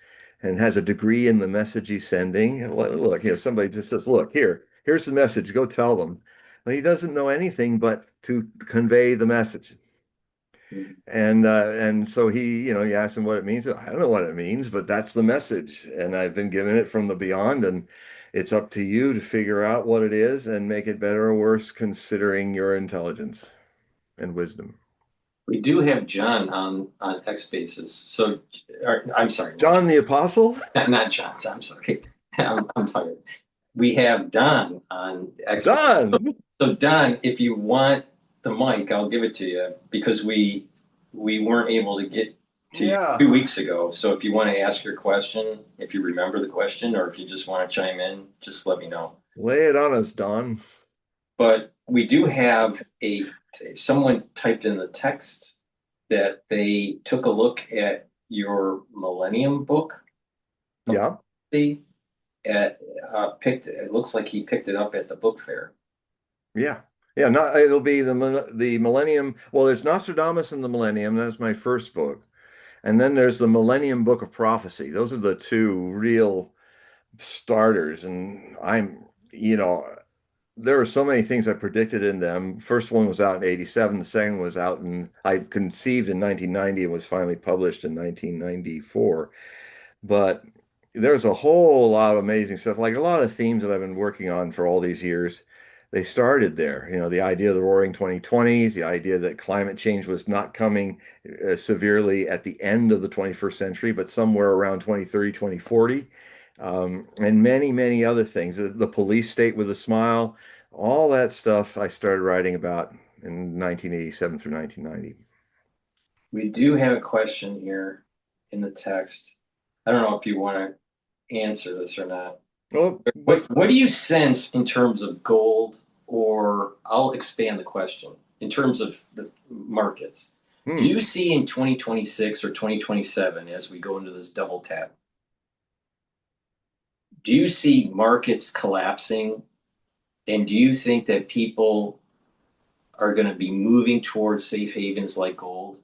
and has a degree in the message he's sending. And look, somebody just says, look, here's the message, go tell them. Well, he doesn't know anything but to convey the message. And so he asked him what it means. I don't know what it means, but that's the message, and I've been given it from the beyond, and it's up to you to figure out what it is and make it better or worse considering your intelligence and wisdom. We do have John on X Bases. So, I'm sorry, John the Apostle? not John. I'm sorry. I'm tired. We have Don on X. Don! So Don, if you want the mic, I'll give it to you because we weren't able to get to you Yeah. 2 weeks ago. So if you want to ask your question, if you remember the question, or if you just want to chime in, just let me know. Lay it on us, Don. But we do have someone typed in the text that they took a look at your Millennium book. Yeah. See, it looks like he picked it up at the book fair. Yeah. Yeah, not it'll be the Millennium. Well, there's Nostradamus and the Millennium. That's my first book. And then there's the Millennium Book of Prophecy. Those are the two real starters. And there are so many things I predicted in them. First one was out in 87. The second was out I conceived in 1990 and was finally published in 1994. But there's a whole lot of amazing stuff, like a lot of themes that I've been working on for all these years. They started there, the idea of the roaring 2020s, the idea that climate change was not coming severely at the end of the 21st century, but somewhere around 2030, 2040, and many, many other things. The police state with a smile, all that stuff I started writing about in 1987 through 1990. We do have a question here in the text. I don't know if you want to answer this or not. Well, What do you sense in terms of gold, or I'll expand the question in terms of the markets? Do hmm. you see in 2026 or 2027 as we go into this double tap? Do you see markets collapsing? And do you think that people are going to be moving towards safe havens like gold?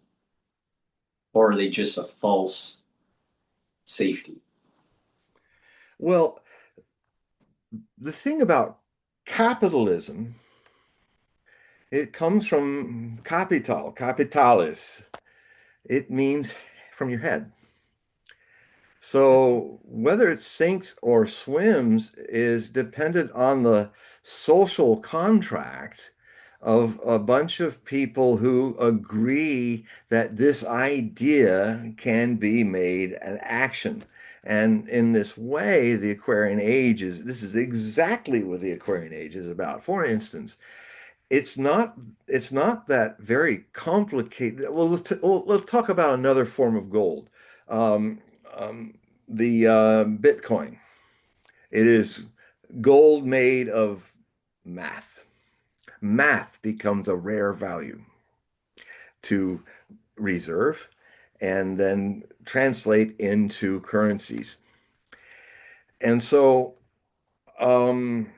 Or are they just a false safety? Well, the thing about capitalism, it comes from capital, capitalis. It means from your head. So whether it sinks or swims is dependent on the social contract of a bunch of people who agree that this idea can be made an action. And in this way, the Aquarian Age is, this is exactly what the Aquarian Age is about. For instance, it's not it's not that very complicated. Well, we'll talk about another form of gold. Um, um, the Bitcoin. It is gold made of math. Math becomes a rare value to reserve and then translate into currencies. And so um,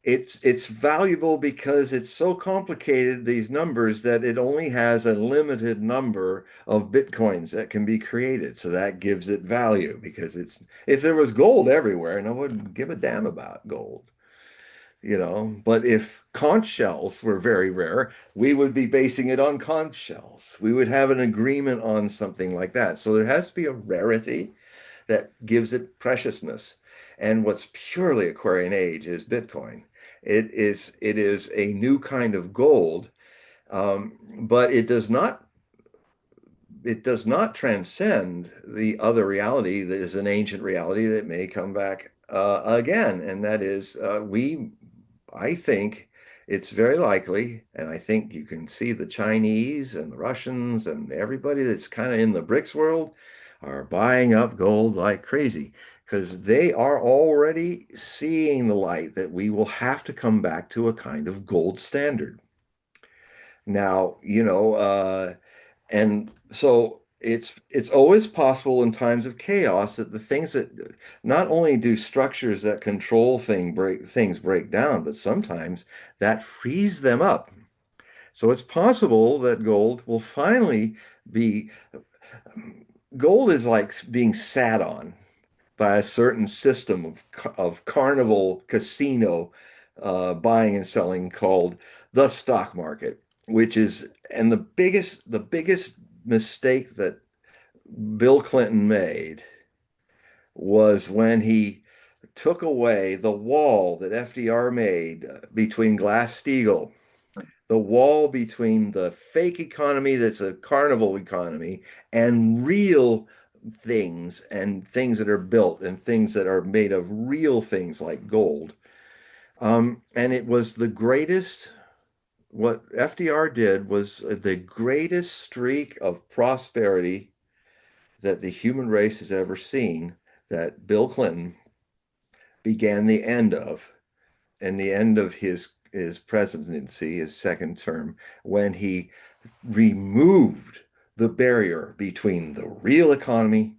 it's valuable because it's so complicated, these numbers, that it only has a limited number of bitcoins that can be created. So that gives it value because it's if there was gold everywhere, no one would give a damn about gold, you know. But if conch shells were very rare, we would be basing it on conch shells. We would have an agreement on something like that. So there has to be a rarity that gives it preciousness. And what's purely Aquarian Age is Bitcoin. It is a new kind of gold, but it does not transcend the other reality that is an ancient reality that may come back again, and that is I think it's very likely, and I think you can see the Chinese and the Russians and everybody that's kind of in the BRICS world are buying up gold like crazy because they are already seeing the light that we will have to come back to a kind of gold standard. Now, and so it's always possible in times of chaos that the things that not only do structures that control things break down, but sometimes that frees them up. So it's possible that gold will finally be gold is like being sat on by a certain system of carnival casino buying and selling called the stock market, which is and the biggest mistake that Bill Clinton made was when he took away the wall that FDR made between Glass-Steagall, the wall between the fake economy that's a carnival economy and real things and things that are built and things that are made of real things like gold. And it was the greatest, what FDR did was the greatest streak of prosperity that the human race has ever seen, that Bill Clinton began the end of, and the end of his presidency, his second term, when he removed the barrier between the real economy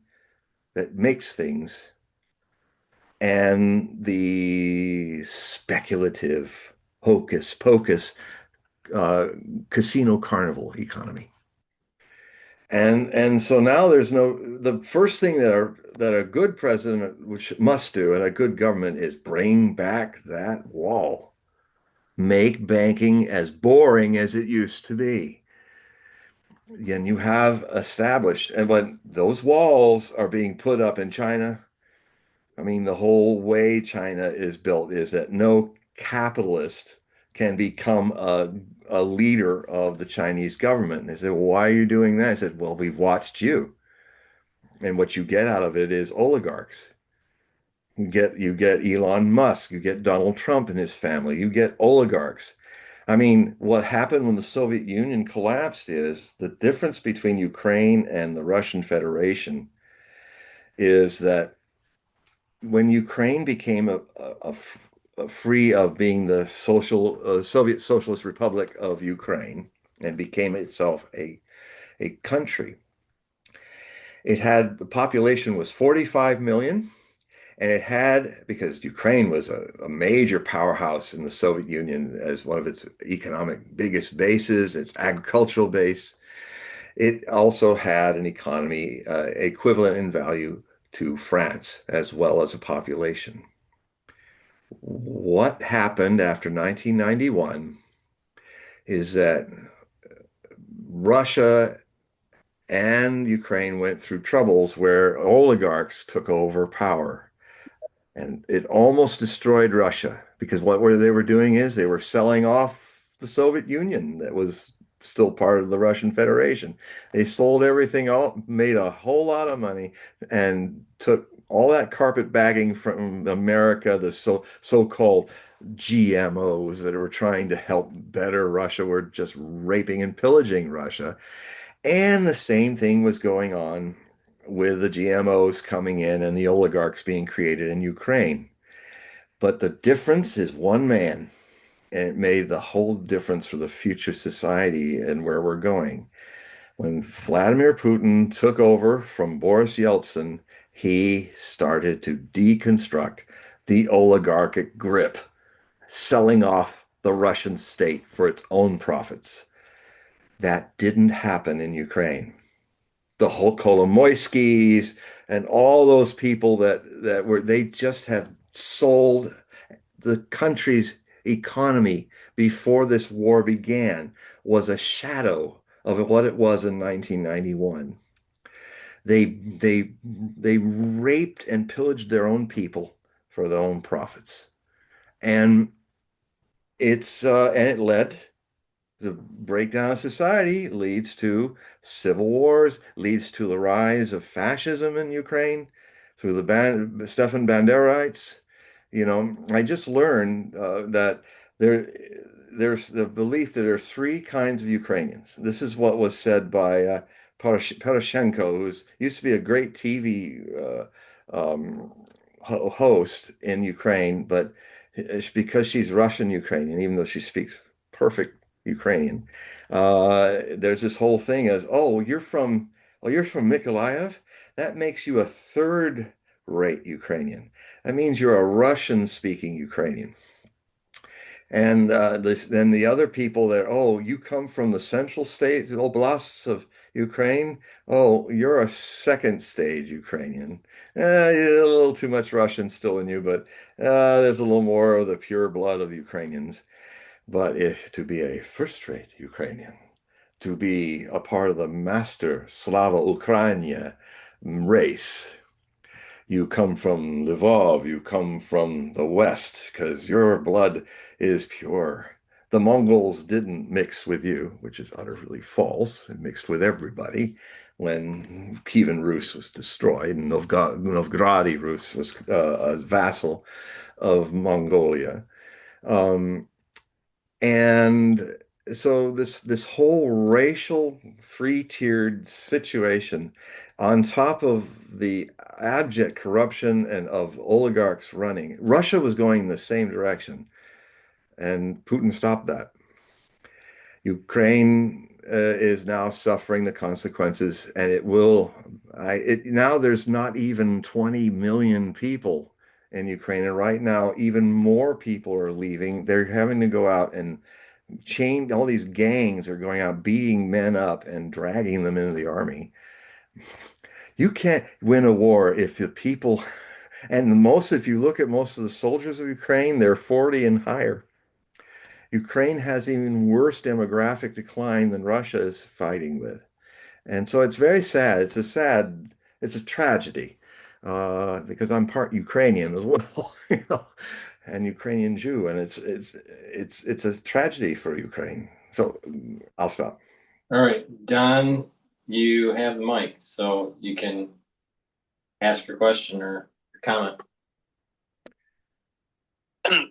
that makes things and the speculative hocus pocus uh, casino carnival economy. And so now there's no the first thing that a good president which must do and a good government is bring back that wall. Make banking as boring as it used to be. And you have established, and when those walls are being put up in China, I mean, the whole way China is built is that no capitalist can become a leader of the Chinese government. And they said, well, why are you doing that? I said, well, we've watched you. And what you get out of it is oligarchs. You get Elon Musk, you get Donald Trump and his family, you get oligarchs. I mean, what happened when the Soviet Union collapsed is the difference between Ukraine and the Russian Federation is that when Ukraine became a free of being the Soviet Socialist Republic of Ukraine and became itself a country, it had the population was 45 million. And it had, because Ukraine was a major powerhouse in the Soviet Union as one of its economic biggest bases, its agricultural base, it also had an economy equivalent in value to France as well as a population. What happened after 1991 is that Russia and Ukraine went through troubles where oligarchs took over power. And it almost destroyed Russia because they were doing is they were selling off the Soviet Union that was still part of the Russian Federation. They sold everything out, made a whole lot of money, and took all that carpetbagging from America, the so-called GMOs that were trying to help better Russia were just raping and pillaging Russia. And the same thing was going on with the GMOs coming in and the oligarchs being created in Ukraine. But the difference is one man, and it made the whole difference for the future society and where we're going. When Vladimir Putin took over from Boris Yeltsin, he started to deconstruct the oligarchic grip, selling off the Russian state for its own profits. That didn't happen in Ukraine. The whole Kolomoiskis and all those people that were they just have sold the country's economy before this war began was a shadow of what it was in 1991. They raped and pillaged their own people for their own profits, and it led the breakdown of society leads to civil wars, leads to the rise of fascism in Ukraine through the Stefan Banderites. I just learned that there, there's the belief that there are three kinds of Ukrainians. This is what was said by Poroshenko, who used to be a great TV host in Ukraine, but because she's Russian Ukrainian, even though she speaks perfect Ukrainian. There's this whole thing as, you're from Mykolaiv? That makes you a third-rate Ukrainian. That means you're a Russian-speaking Ukrainian. And then the other people there, you come from the central state, the oblasts of Ukraine. Oh, you're a second stage Ukrainian. A little too much Russian still in you, but there's a little more of the pure blood of Ukrainians. But if to be a first-rate Ukrainian, to be a part of the master Slava Ukraina race, you come from Lvov, you come from the West, because your blood is pure. The Mongols didn't mix with you, which is utterly false. It mixed with everybody when Kievan Rus was destroyed, and Novgorod Rus was a vassal of Mongolia. Um, and so this whole racial three-tiered situation on top of the abject corruption and of oligarchs running, Russia was going in the same direction, and Putin stopped that. Ukraine is now suffering the consequences, and it will. Now there's not even 20 million people in Ukraine, and right now even more people are leaving. They're having to go out and all these gangs are going out beating men up and dragging them into the army. You can't win a war if the people, and if you look at most of the soldiers of Ukraine, they're 40 and higher. Ukraine has even worse demographic decline than Russia is fighting with. And so it's very sad. It's a tragedy because I'm part Ukrainian as well, and Ukrainian Jew, and it's a tragedy for Ukraine. So I'll stop. All right, Don, you have the mic, so you can ask your question or comment.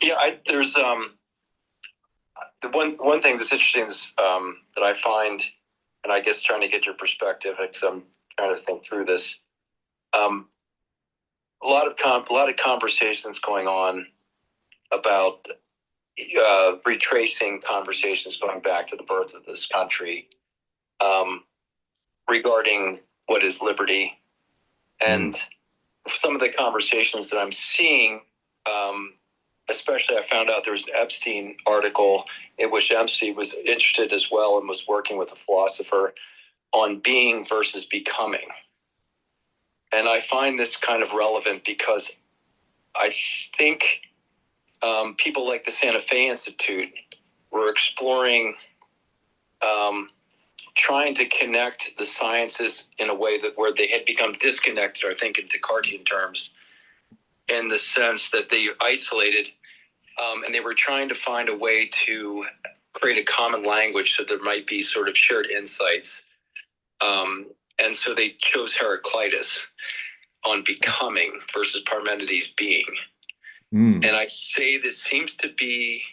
Yeah, there's the one thing that's interesting is that I find, and I guess trying to get your perspective because I'm trying to think through this. A lot of conversations going on about retracing conversations going back to the birth of this country regarding what is liberty, and some of the conversations that I'm seeing. Especially, I found out there was an Epstein article in which Epstein was interested as well and was working with a philosopher on being versus becoming. And I find this kind of relevant because I think people like the Santa Fe Institute were exploring trying to connect the sciences in a way that where they had become disconnected, I think in Descartesian terms, in the sense that they isolated, and they were trying to find a way to create a common language so there might be sort of shared insights. And so they chose Heraclitus on becoming versus Parmenides being. And I say this seems to be,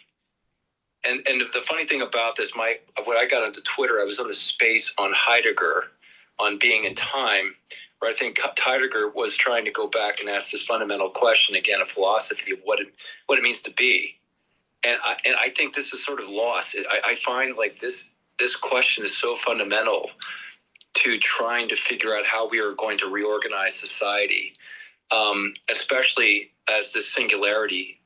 and the funny thing about this, when I got onto Twitter, I was on a space on Heidegger on being in time, where I think Heidegger was trying to go back and ask this fundamental question again of philosophy of what it means to be. And I think this is sort of lost. I find like this question is so fundamental to trying to figure out how we are going to reorganize society, especially as this singularity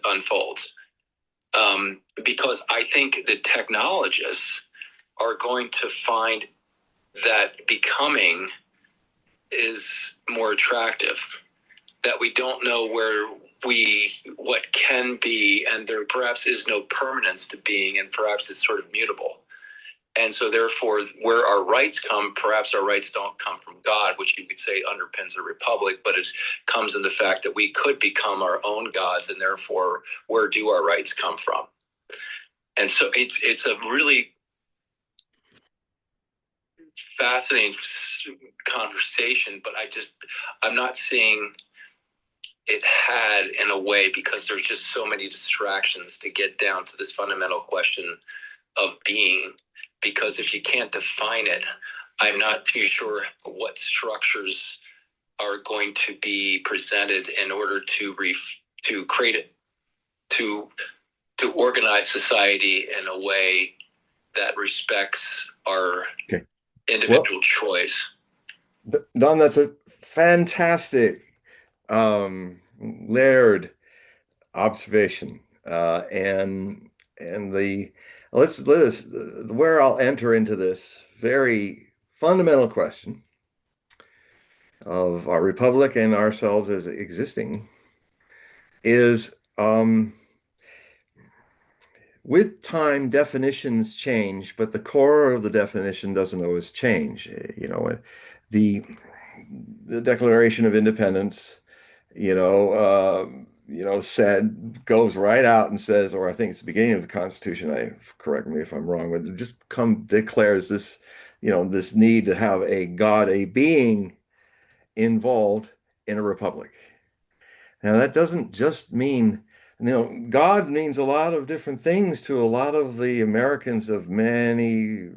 unfolds. Because I think the technologists are going to find that becoming is more attractive, that we don't know what can be, and there perhaps is no permanence to being, and perhaps it's sort of mutable. And so therefore, where our rights come, perhaps our rights don't come from God, which you could say underpins a republic, but it comes in the fact that we could become our own gods, and therefore, where do our rights come from? And so it's a really fascinating conversation, but I'm not seeing it had in a way, because there's just so many distractions to get down to this fundamental question of being. Because if you can't define it, I'm not too sure what structures are going to be presented in order to create it, to organize society in a way that respects our individual choice. Don, that's a fantastic layered observation, and let us where I'll enter into this very fundamental question of our republic and ourselves as existing is, with time, definitions change, but the core of the definition doesn't always change. You know, the Declaration of Independence, said, goes right out and says, or I think it's the beginning of the Constitution, correct me if I'm wrong, but it just declares this, this need to have a God, a being involved in a republic. Now, that doesn't just mean, God means a lot of different things to a lot of the Americans of many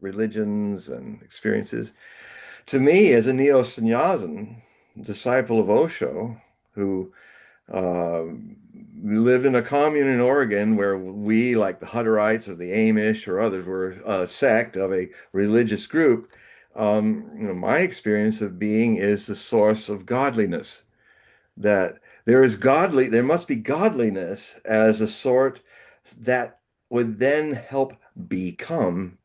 religions and experiences. To me, as a neo-Sannyasin, disciple of Osho, who lived in a commune in Oregon where we, like the Hutterites or the Amish or others, were a sect of a religious group, my experience of being is the source of godliness. That there must be godliness as a sort that would then help become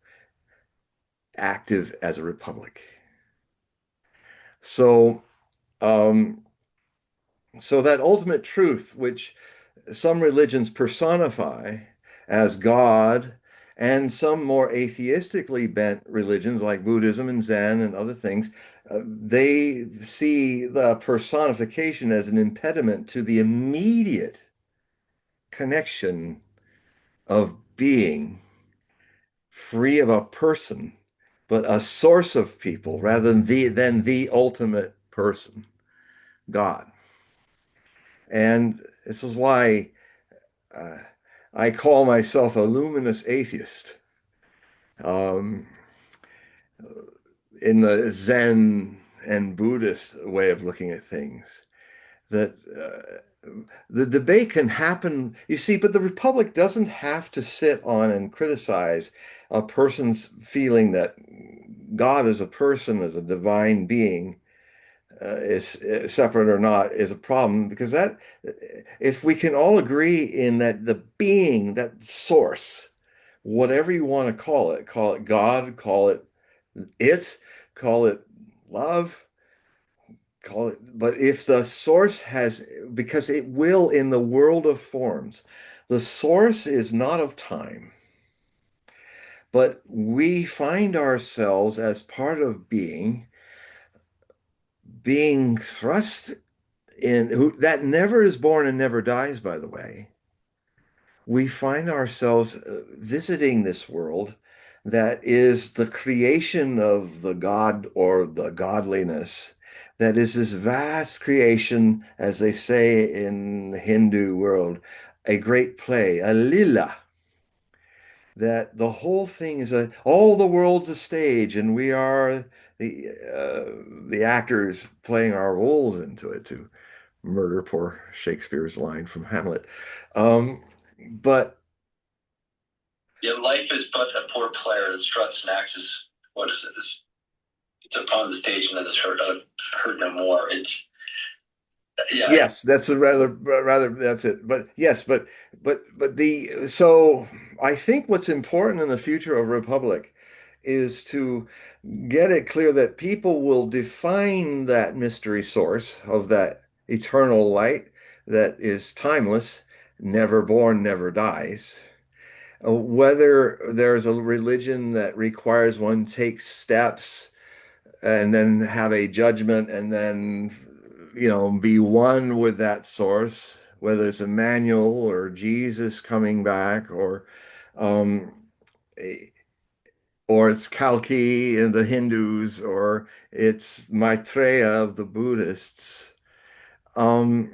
active as a republic. So, so that ultimate truth, which some religions personify as God, and some more atheistically bent religions like Buddhism and Zen and other things, they see the personification as an impediment to the immediate connection of being free of a person, but a source of people rather than the ultimate person, God. And this is why I call myself a luminous atheist. In the Zen and Buddhist way of looking at things, that the debate can happen, you see, but the republic doesn't have to sit on and criticize a person's feeling that God as a person, as a divine being, is separate or not, is a problem, because that, if we can all agree in that the being, that source, whatever you want to call it God, call it love, call it, but if the source has, because it will in the world of forms, the source is not of time, but we find ourselves as part of being thrust in who that never is born and never dies, by the way. We find ourselves visiting this world that is the creation of the God or the godliness, that is this vast creation, as they say in the Hindu world, a great play, a lila, that the whole thing is all the world's a stage, and we are the actors playing our roles into it, to murder poor Shakespeare's line from Hamlet. But Yeah, life is but a poor player that struts and acts as, what is it? It's upon the stage and then it's heard no more. It's, yeah. yes, that's a rather that's it. But yes, but the so I think what's important in the future of Republic is to get it clear that people will define that mystery source of that eternal light that is timeless, never born, never dies. Whether there's a religion that requires one take steps and then have a judgment and then be one with that source, whether it's Emmanuel or Jesus coming back um, or it's Kalki in the Hindus, or it's Maitreya of the Buddhists. Um,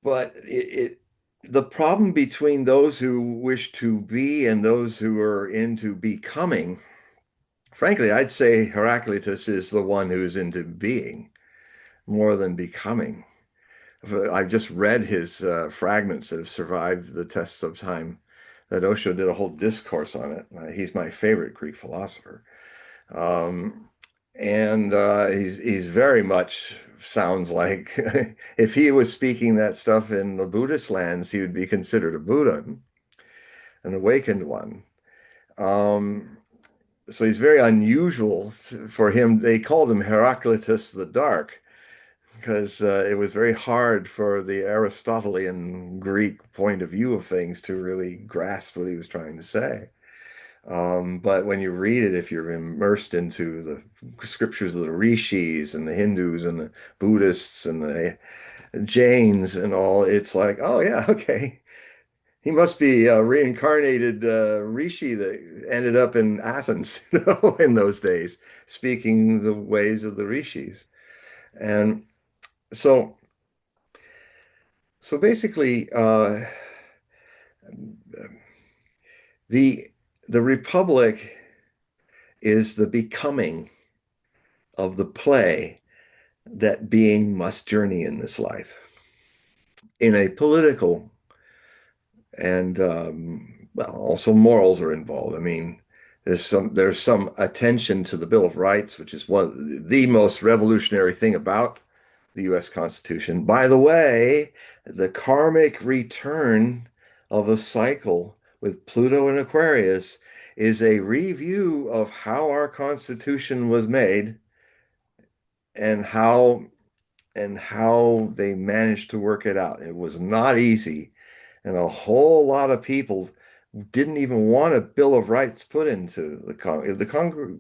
but the problem between those who wish to be and those who are into becoming, frankly, I'd say Heraclitus is the one who's into being more than becoming. I've just read his fragments that have survived the tests of time. That Osho did a whole discourse on it. He's my favorite Greek philosopher. Um, and he's very much sounds like if he was speaking that stuff in the Buddhist lands, he would be considered a Buddha, an awakened one. Um, so he's very unusual for him. They called him Heraclitus the Dark because it was very hard for the Aristotelian Greek point of view of things to really grasp what he was trying to say. But when you read it, if you're immersed into the scriptures of the rishis and the Hindus and the Buddhists and the Jains and all, it's like, oh yeah, okay. He must be a reincarnated rishi that ended up in Athens, in those days, speaking the ways of the rishis. And so, so basically, the the Republic is the becoming of the play that being must journey in this life in a political and well, also morals are involved. I mean, there's some attention to the Bill of Rights, which is the most revolutionary thing about the U.S. Constitution. By the way, the karmic return of a cycle with Pluto and Aquarius is a review of how our Constitution was made and how they managed to work it out. It was not easy, and a whole lot of people didn't even want a Bill of Rights put into the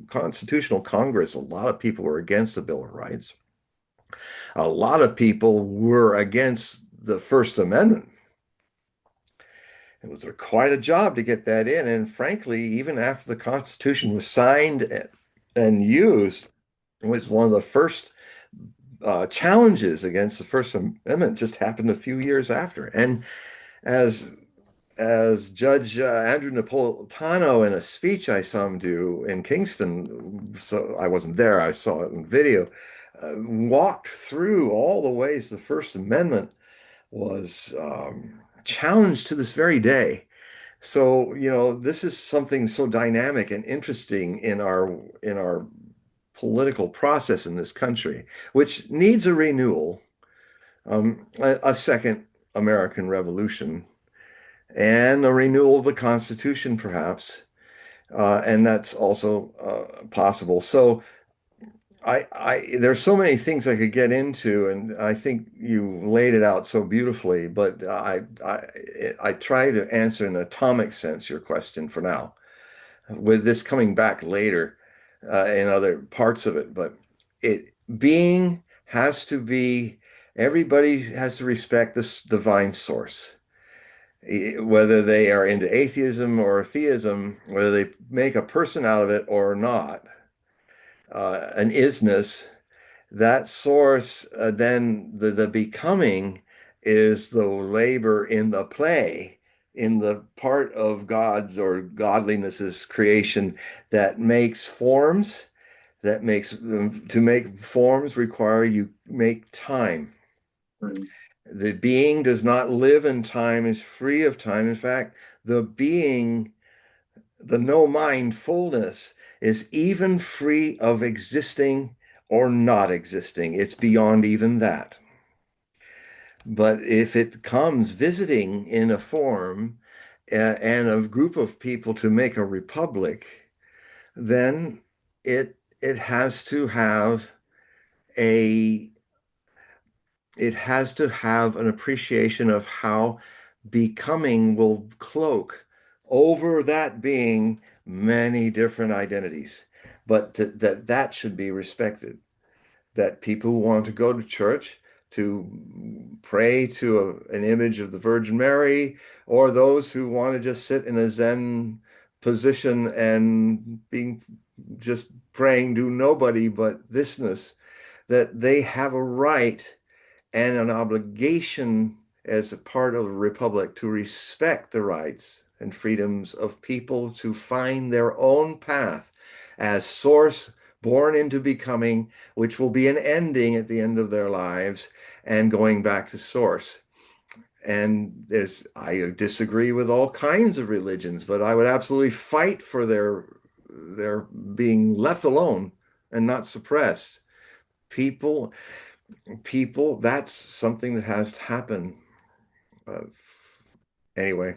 Constitutional Congress. A lot of people were against the Bill of Rights. A lot of people were against the First Amendment. It was quite a job to get that in. And frankly, even after the Constitution was signed and used, it was one of the first challenges against the First Amendment just happened a few years after. And as Judge Andrew Napolitano in a speech I saw him do in Kingston, so I wasn't there, I saw it in video, walked through all the ways the First Amendment was challenged to this very day. So, this is something so dynamic and interesting in our political process in this country, which needs a renewal, a second American Revolution, and a renewal of the Constitution, perhaps. And that's also possible. So there's so many things I could get into, and I think you laid it out so beautifully, but I try to answer in an atomic sense your question for now, with this coming back later in other parts of it. But it being has to be, everybody has to respect this divine source, whether they are into atheism or theism, whether they make a person out of it or not, an isness. That source, then the becoming is the labor in the play, in the part of God's or godliness's creation that makes forms, that makes them, to make forms require you make time. Mhm. The being does not live in time, is free of time. In fact, the being, the no mind fullness, is even free of existing or not existing. It's beyond even that. But if it comes visiting in a form and a group of people to make a republic, then it has to have a it has to have an appreciation of how becoming will cloak over that being many different identities, but that should be respected. That people who want to go to church to pray to an image of the Virgin Mary, or those who want to just sit in a Zen position and being just praying to nobody but thisness, that they have a right and an obligation as a part of a republic to respect the rights and freedoms of people to find their own path as source born into becoming, which will be an ending at the end of their lives and going back to source. And I disagree with all kinds of religions, but I would absolutely fight for their being left alone and not suppressed. People people, that's something that has to happen. Uh, anyway.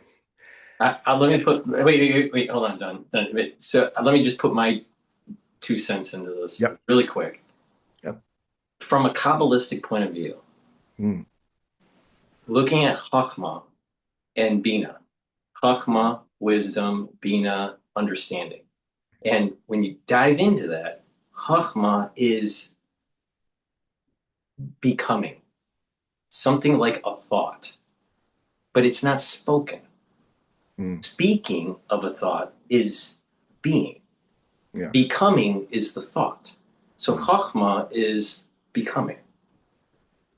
Let me put wait, hold on, done. Wait. So let me just put my 2 cents into this Yep. really quick. Yep. From a Kabbalistic point of view, looking at Chachma and Bina, Chachma, wisdom, Bina, understanding. And when you dive into that, Chachma is becoming something like a thought, but it's not spoken. Speaking of a thought is being. Yeah. Becoming is the thought. So Chachma is becoming.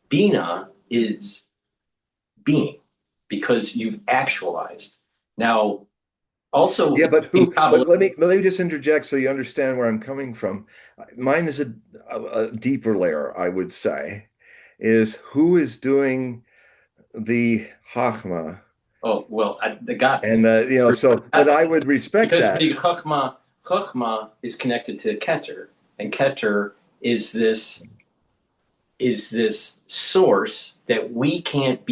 Bina is being, because you've actualized. Now, also, yeah, but let me just interject so you understand where I'm coming from. Mine is a deeper layer, I would say, is who is doing the Chachma. Oh, well, the God. And so, but I would respect because that. the Chachma is connected to GETTR, and GETTR is this source that we can't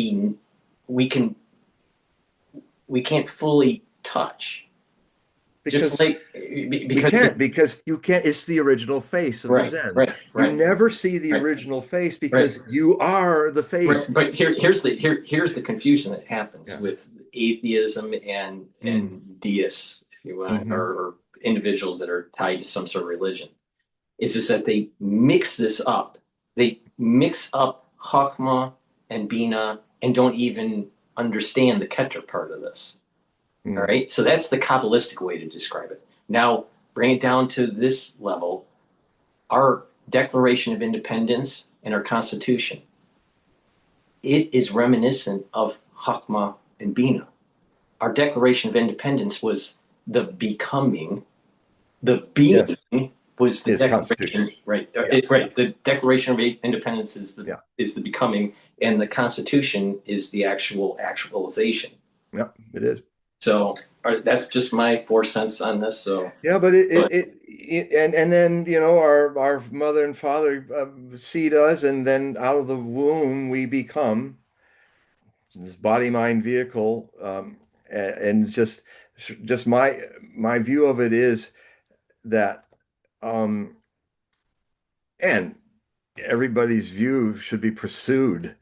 fully touch. Because you can't. It's the original face of the Zen. Right. You never see the original face because you are the face. But here's the confusion that happens with atheism and deists, if you want, or individuals that are tied to some sort of religion. Is that they mix this up. They mix up Chachma and Bina and don't even understand the Keter part of this. All right. So that's the Kabbalistic way to describe it. Now, bring it down to this level. Our Declaration of Independence and our Constitution, it is reminiscent of Chachma and Bina. Our Declaration of Independence was the becoming, the being was the Declaration, right? Right. The Declaration of Independence is the becoming, and the Constitution is the actual actualization. Yep, it is. So that's just my 4 cents on this. So yeah, but and then our mother and father seed us, and then out of the womb we become this body mind vehicle, and just my view of it is that And everybody's view should be pursued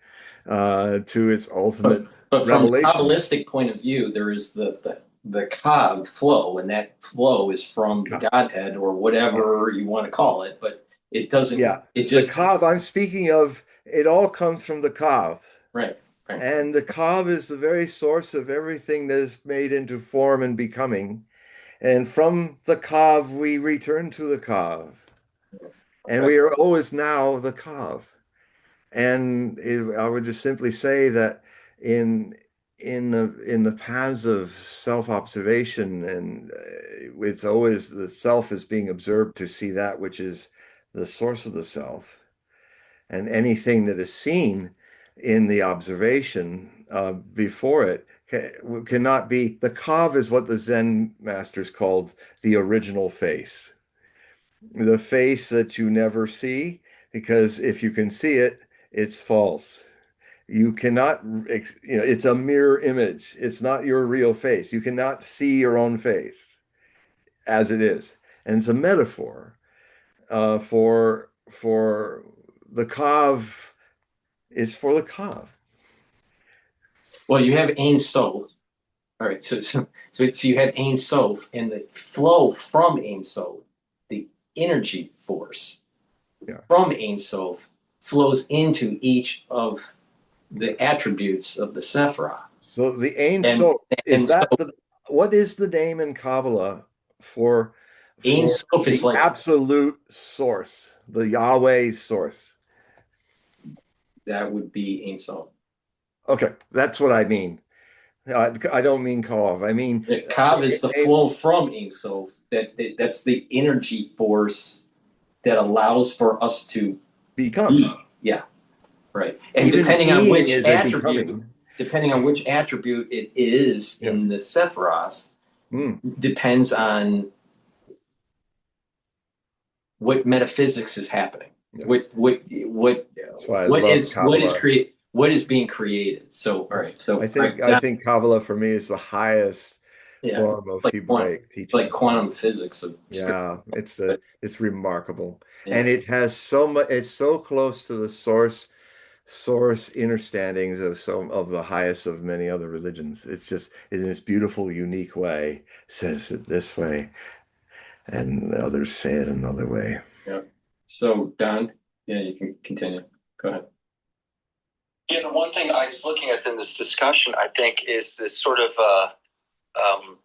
to its But, ultimate but from a revelations. Kabbalistic point of view, there is the Kab flow, and that flow is from the Godhead or Yeah, whatever you want to call it. But it doesn't. yeah. It The just Kav I'm speaking of, it all comes from the Kav. right, right. And the Kav is the very source of everything that is made into form and becoming. And from the Kav, we return to the Kav. And Okay. we are always now the Kav. And I would just simply say that in in the paths of self-observation, and it's always the self is being observed to see that which is the source of the self, and anything that is seen in the observation before it cannot be. The Kav is what the Zen masters called the original face, the face that you never see, because if you can see it, it's false. You cannot, it's a mirror image. It's not your real face. You cannot see your own face as it is. And it's a metaphor for the Kav is for the Kav. Well, you have Ein Sof. All right. So you have Ein Sof, and the flow from Ein Sof, the energy force Yeah. from Ein Sof flows into each of the attributes of the Sephirah. So the Ein And Sof, is and so that the what is the name in Kabbalah for Ein for Sof is the like absolute source, the Yahweh source? that would be Ein Sof. Okay, that's what I mean. I don't mean Kav. I mean The Kav is the Ein flow from Ein Sof. That's the energy force that allows for us to become. be. Yeah, right. And Even being is a becoming. depending on which attribute it is Yeah. in the Sephiros, Mm. depends on what metaphysics is happening. Yeah. That's why I love Kabbalah. What is being created. So all right. So all right, I think Kabbalah for me is the highest yeah, form of Hebraic like teaching. quantum physics of Yeah, but, it's remarkable. yeah. And it has so much, it's so close to the source understandings of some of the highest of many other religions. It's just in this beautiful, unique way, says it this way, and others say it another way. Yeah. So Don, yeah, you can continue. Go ahead. Yeah, the one thing I was looking at in this discussion, I think, is this sort of um,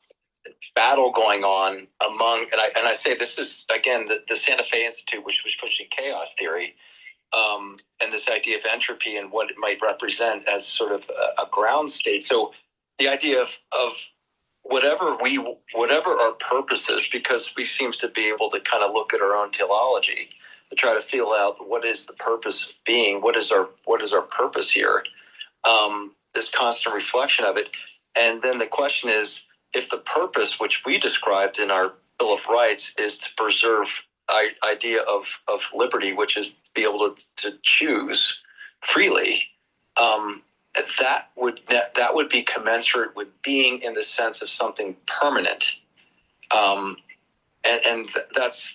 battle going on among, and I say this is again the Santa Fe Institute, which was pushing chaos theory, and this idea of entropy and what it might represent as sort of a ground state. So the idea of whatever our purpose is, because we seem to be able to kind of look at our own teleology to try to feel out what is the purpose of being, what is our purpose here, this constant reflection of it. And then the question is, if the purpose which we described in our Bill of Rights is to preserve idea of liberty, which is to be able to choose freely, that would be commensurate with being in the sense of something permanent. And that's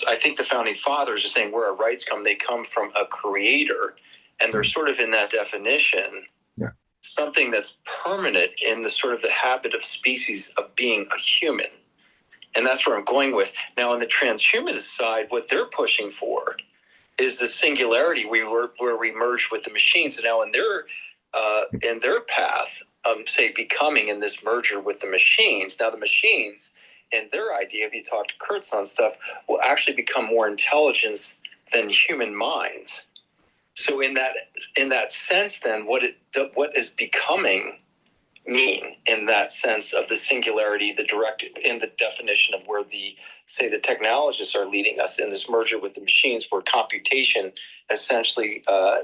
I think the founding fathers are saying where our rights come, they come from a creator, and they're sort of in that definition, Yeah. something that's permanent in the sort of the habit of species of being a human. And that's where I'm going with. Now, on the transhumanist side, what they're pushing for is the singularity where we merge with the machines. And now in their path, say becoming in this merger with the machines. Now the machines, in their idea, if you talk to Kurtz on stuff, will actually become more intelligent than human minds. So in that sense, then what is becoming mean in that sense of the singularity, the direct in the definition of where the technologists are leading us in this merger with the machines, where computation essentially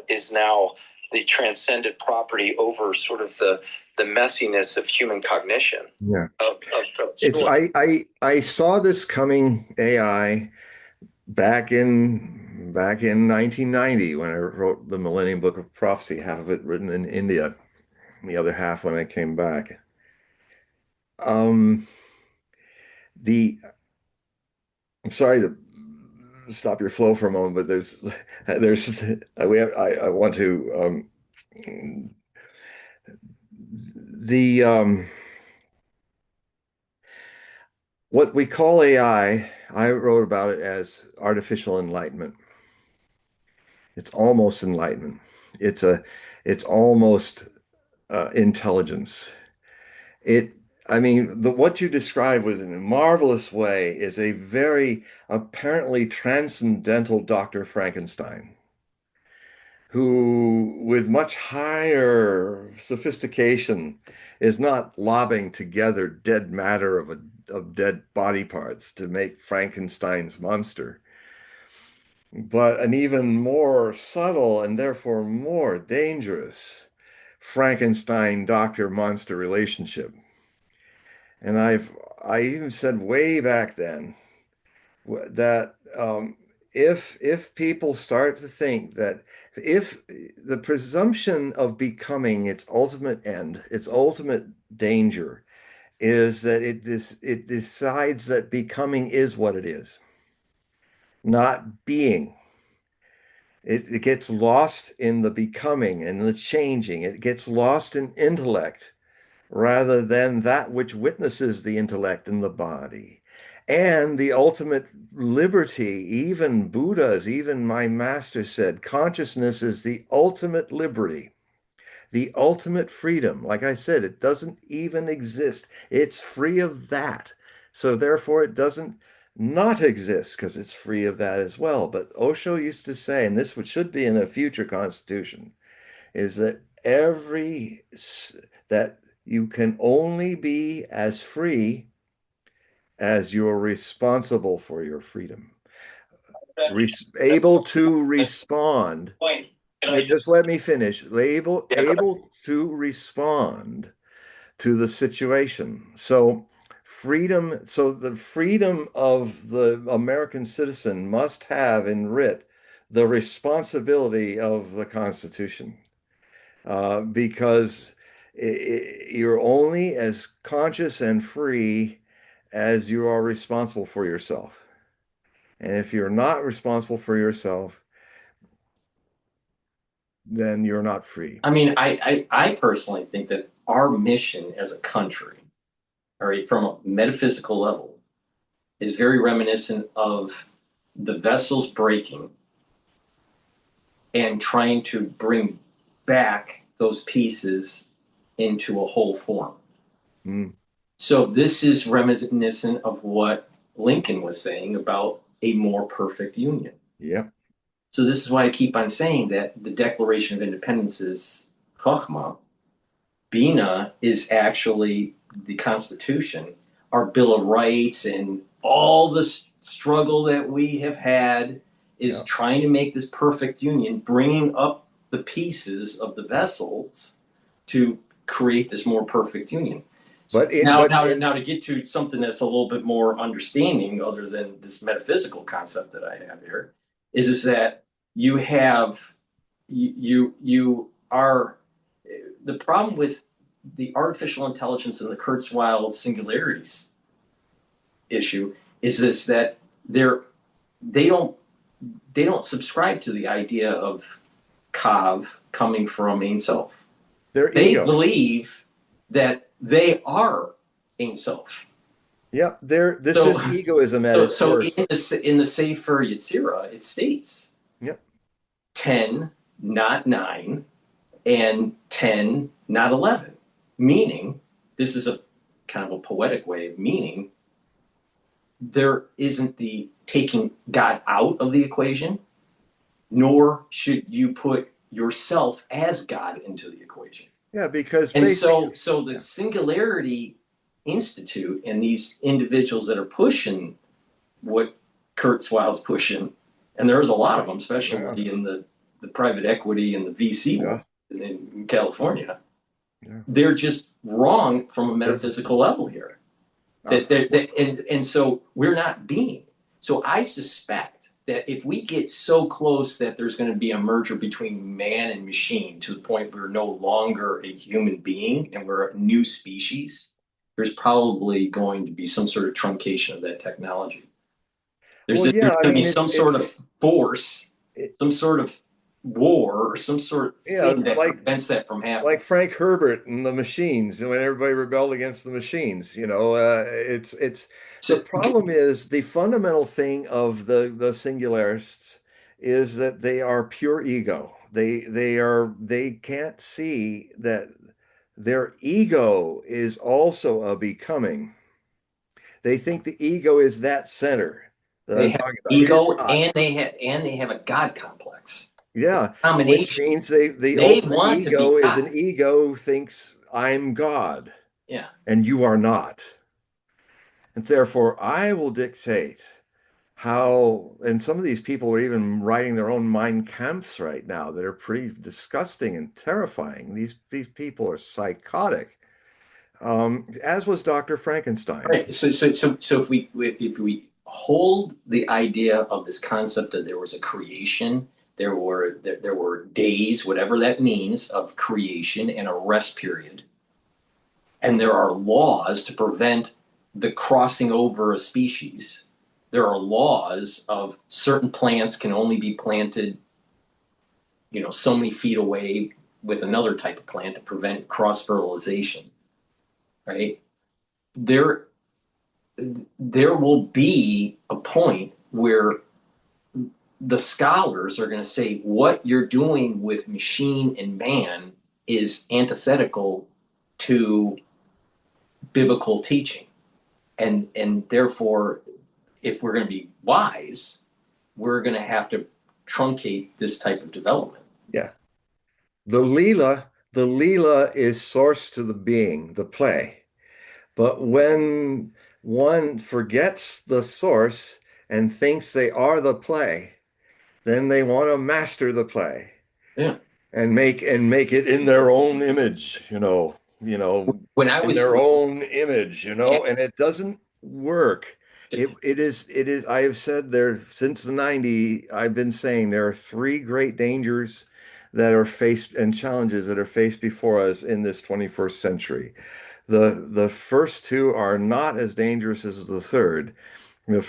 is now the transcendent property over sort of the messiness of human cognition. Yeah. It's I saw this coming AI back in 1990 when I wrote the Millennium Book of Prophecy, half of it written in India, the other half when I came back. The I'm sorry to stop your flow for a moment, but there's I want to the what we call AI, I wrote about it as artificial enlightenment. It's almost enlightenment. It's a it's almost intelligence. It, I mean, what you described was in a marvelous way is a very apparently transcendental Dr. Frankenstein, who, with much higher sophistication, is not lobbing together dead matter of dead body parts to make Frankenstein's monster, but an even more subtle and therefore more dangerous Frankenstein doctor monster relationship. And I even said way back then that if people start to think that if the presumption of becoming its ultimate end, its ultimate danger, is that it decides that becoming is what it is, not being. It gets lost in the becoming and the changing. It gets lost in intellect rather than that which witnesses the intellect in the body. And the ultimate liberty, even Buddha's, even my master said, consciousness is the ultimate liberty, the ultimate freedom. Like I said, it doesn't even exist. It's free of that. So therefore, it doesn't not exist because it's free of that as well. But Osho used to say, and this should be in a future constitution, is that that you can only be as free as you're responsible for your freedom. Able to respond. Just let me finish. Able to respond to the situation. So freedom, so the freedom of the American citizen must have in writ the responsibility of the Constitution. Because you're only as conscious and free as you are responsible for yourself. And if you're not responsible for yourself, then you're not free. I mean, I personally think that our mission as a country, all right, from a metaphysical level, is very reminiscent of the vessels breaking and trying to bring back those pieces into a whole form. Mm. So this is reminiscent of what Lincoln was saying about a more perfect union. Yeah. So this is why I keep on saying that the Declaration of Independence is Chokhmah. Bina is actually the Constitution, our Bill of Rights, and all the struggle that we have had is trying to make this perfect union, bringing up the pieces of the vessels to create this more perfect union. So now to get to something that's a little bit more understanding, other than this metaphysical concept that I have here, is that you have you are the problem with the artificial intelligence and the Kurzweil singularities issue is this, that they don't subscribe to the idea of Kav coming from Ein Sof. They believe that they are Ein Sof. Yeah, this is egoism at its worst. In the Sefer Yetzirah, it states 10, not 9, and 10, not 11. Meaning, this is a kind of a poetic way of meaning, there isn't the taking God out of the equation, nor should you put yourself as God into the equation. Yeah, because so the Singularity Institute and these individuals that are pushing what Kurzweil's pushing, and there's a lot of them, especially in the private equity and the VC world in California. Yeah. They're just wrong from a metaphysical level here. And so we're not being. So I suspect that if we get so close that there's going to be a merger between man and machine to the point where we're no longer a human being and we're a new species, there's probably going to be some sort of truncation of that technology. There's Well, yeah, there's I going to be mean, some sort of force, it, some sort of war, or some sort of yeah, thing that prevents that from happening. like Frank Herbert and the machines, and when everybody rebelled against the machines, it's the So, problem is the fundamental thing of the singularists is that they are pure ego. They can't see that their ego is also a becoming. They think the ego is that center that they I'm have talking about. It is ego, not. and they have a God complex. Yeah, which Combination. means the They ultimate want to be ego is an God. ego who thinks I'm God Yeah. and you are not. And therefore I will dictate how, and some of these people are even writing their own Mein Kampfs right now that are pretty disgusting and terrifying. These people are psychotic. As was Dr. Frankenstein. Right. So if we hold the idea of this concept that there was a creation, there were days, whatever that means, of creation and a rest period, and there are laws to prevent the crossing over of species. There are laws of certain plants can only be planted, so many feet away with another type of plant to prevent cross fertilization, right? There there will be a point where the scholars are going to say what you're doing with machine and man is antithetical to biblical teaching, and therefore, if we're going to be wise, we're going to have to truncate this type of development. Yeah. The Leela is source to the being, the play. But when one forgets the source and thinks they are the play, then they want to master the play Yeah. and make it in their own image, When I in was their own image, yeah, and it doesn't work. It is I have said there since the 90s, I've been saying there are three great dangers that are faced and challenges that are faced before us in this 21st century. The first two are not as dangerous as the third. The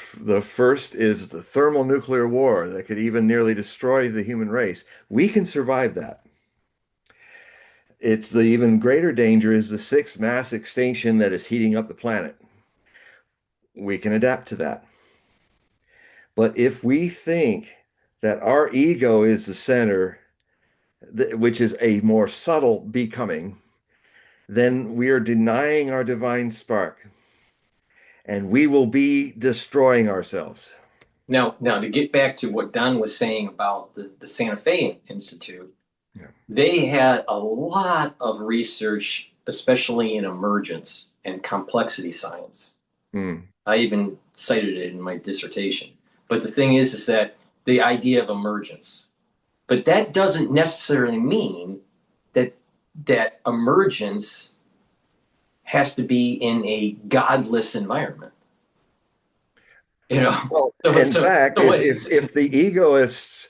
first is the thermonuclear war that could even nearly destroy the human race. We can survive that. It's the even greater danger is the sixth mass extinction that is heating up the planet. We can adapt to that. But if we think that our ego is the center, which is a more subtle becoming, then we are denying our divine spark and we will be destroying ourselves. now to get back to what Don was saying about the Santa Fe Institute, Yeah. they had a lot of research, especially in emergence and complexity science. Mm. I even cited it in my dissertation. But the thing is that the idea of emergence, but that doesn't necessarily mean that emergence has to be in a godless environment. Well, So, in so, fact, so if the egoists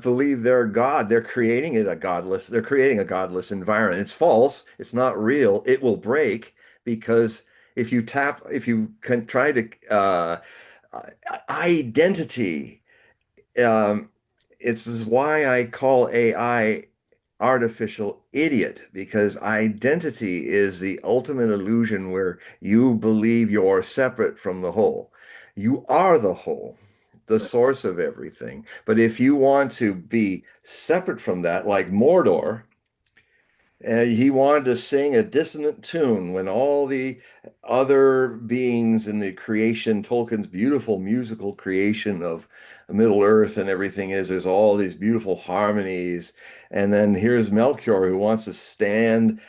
believe they're God, they're creating it a godless. They're creating a godless environment. It's false. It's not real. It will break because if you can try to identity. Um, it's why I call AI artificial idiot, because identity is the ultimate illusion where you believe you're separate from the whole. You are the whole, the source of everything. But if you want to be separate from that, like Mordor, he wanted to sing a dissonant tune when all the other beings in the creation, Tolkien's beautiful musical creation of Middle Earth and everything is, there's all these beautiful harmonies. And then here's Melchior who wants to stand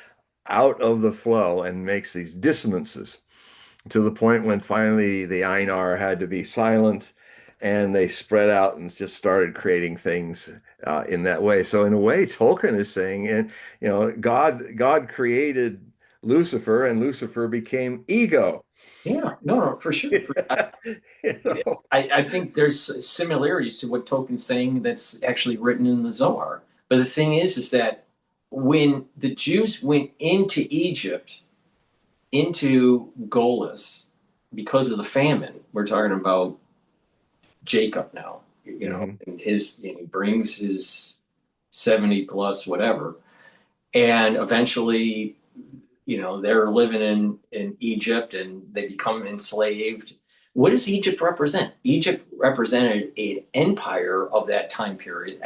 out of the flow and makes these dissonances to the point when finally the Einar had to be silent and they spread out and just started creating things in that way. So in a way, Tolkien is saying, and God created Lucifer, and Lucifer became ego. yeah, no, for sure. You know? I think there's similarities to what Tolkien's saying that's actually written in the Zohar. But the thing is that when the Jews went into Egypt, into Golis, because of the famine, we're talking about Jacob now, Mhm. and he brings his 70 plus whatever, and eventually, they're living in Egypt and they become enslaved. What does Egypt represent? Egypt represented an empire of that time period.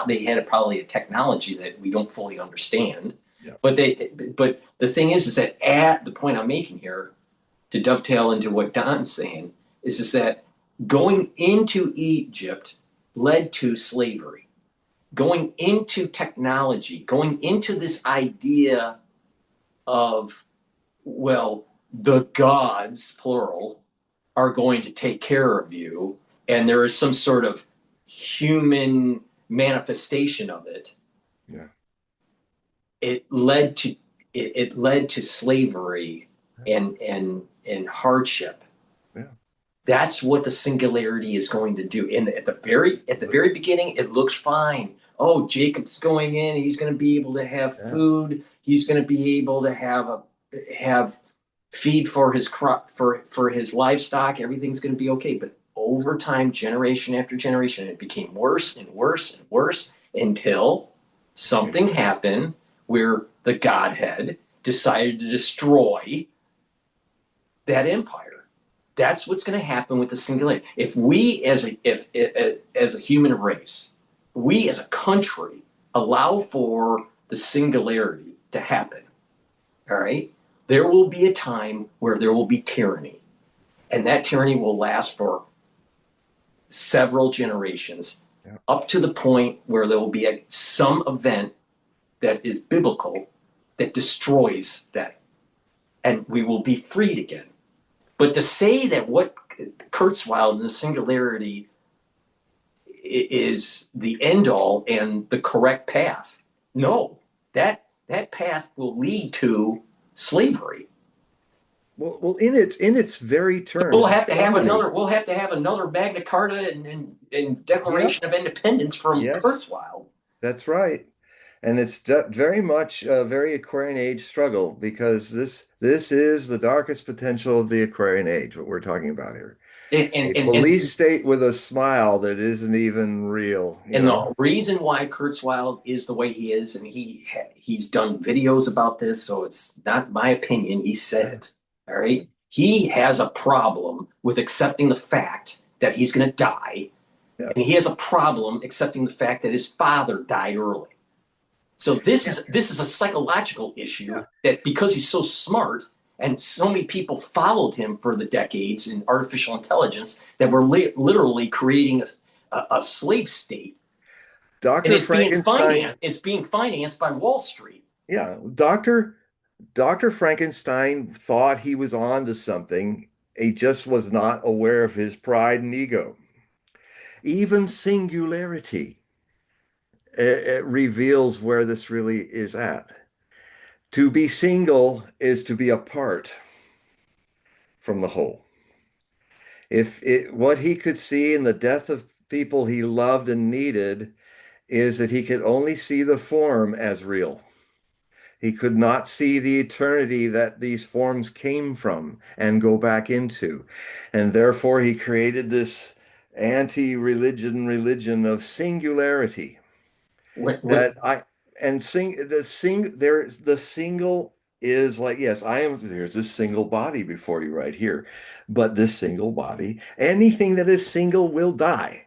They had probably a technology that we don't fully understand. Yeah. But the thing is that at the point I'm making here, to dovetail into what Don's saying, is that going into Egypt led to slavery. Going into technology, going into this idea of, well, the gods, plural, are going to take care of you, and there is some sort of human manifestation of it. Yeah. It led to slavery and hardship. Yeah. That's what the singularity is going to do. And at the very beginning, it looks fine. Oh, Jacob's going in. He's going to be able to have food. He's going to be able to have feed for his crop for his livestock. Everything's going to be okay. But over time, generation after generation, it became worse and worse and worse until something happened where the Godhead decided to destroy that empire. That's what's going to happen with the singularity. If we, as a human race, we as a country allow for the singularity to happen, all right, there will be a time where there will be tyranny, and that tyranny will last for several generations, up to the point where there will be some event that is biblical that destroys that, and we will be freed again. But to say that what Kurzweil and the singularity is the end all and the correct path, no, that path will lead to slavery. Well, in its very terms, We'll have to have another Magna Carta and Declaration of Independence from Kurzweil. That's right. And it's very much a very Aquarian Age struggle, because this is the darkest potential of the Aquarian Age, what we're talking about here. A police state with a smile that isn't even real. And the reason why Kurzweil is the way he is, and he's done videos about this, so it's not my opinion, he said it, all right? He has a problem with accepting the fact that he's going to die, and he has a problem accepting the fact that his father died early. So this is a psychological issue that, because he's so smart and so many people followed him for the decades in artificial intelligence, that we're literally creating a slave state. Dr. Frankenstein. It's being financed by Wall Street. Yeah, Dr. Frankenstein thought he was on to something. He just was not aware of his pride and ego. Even singularity it reveals where this really is at. To be single is to be apart from the whole. What he could see in the death of people he loved and needed is that he could only see the form as real. He could not see the eternity that these forms came from and go back into. And therefore he created this religion of singularity. The single is like, yes, there's this single body before you right here, but this single body, anything that is single will die.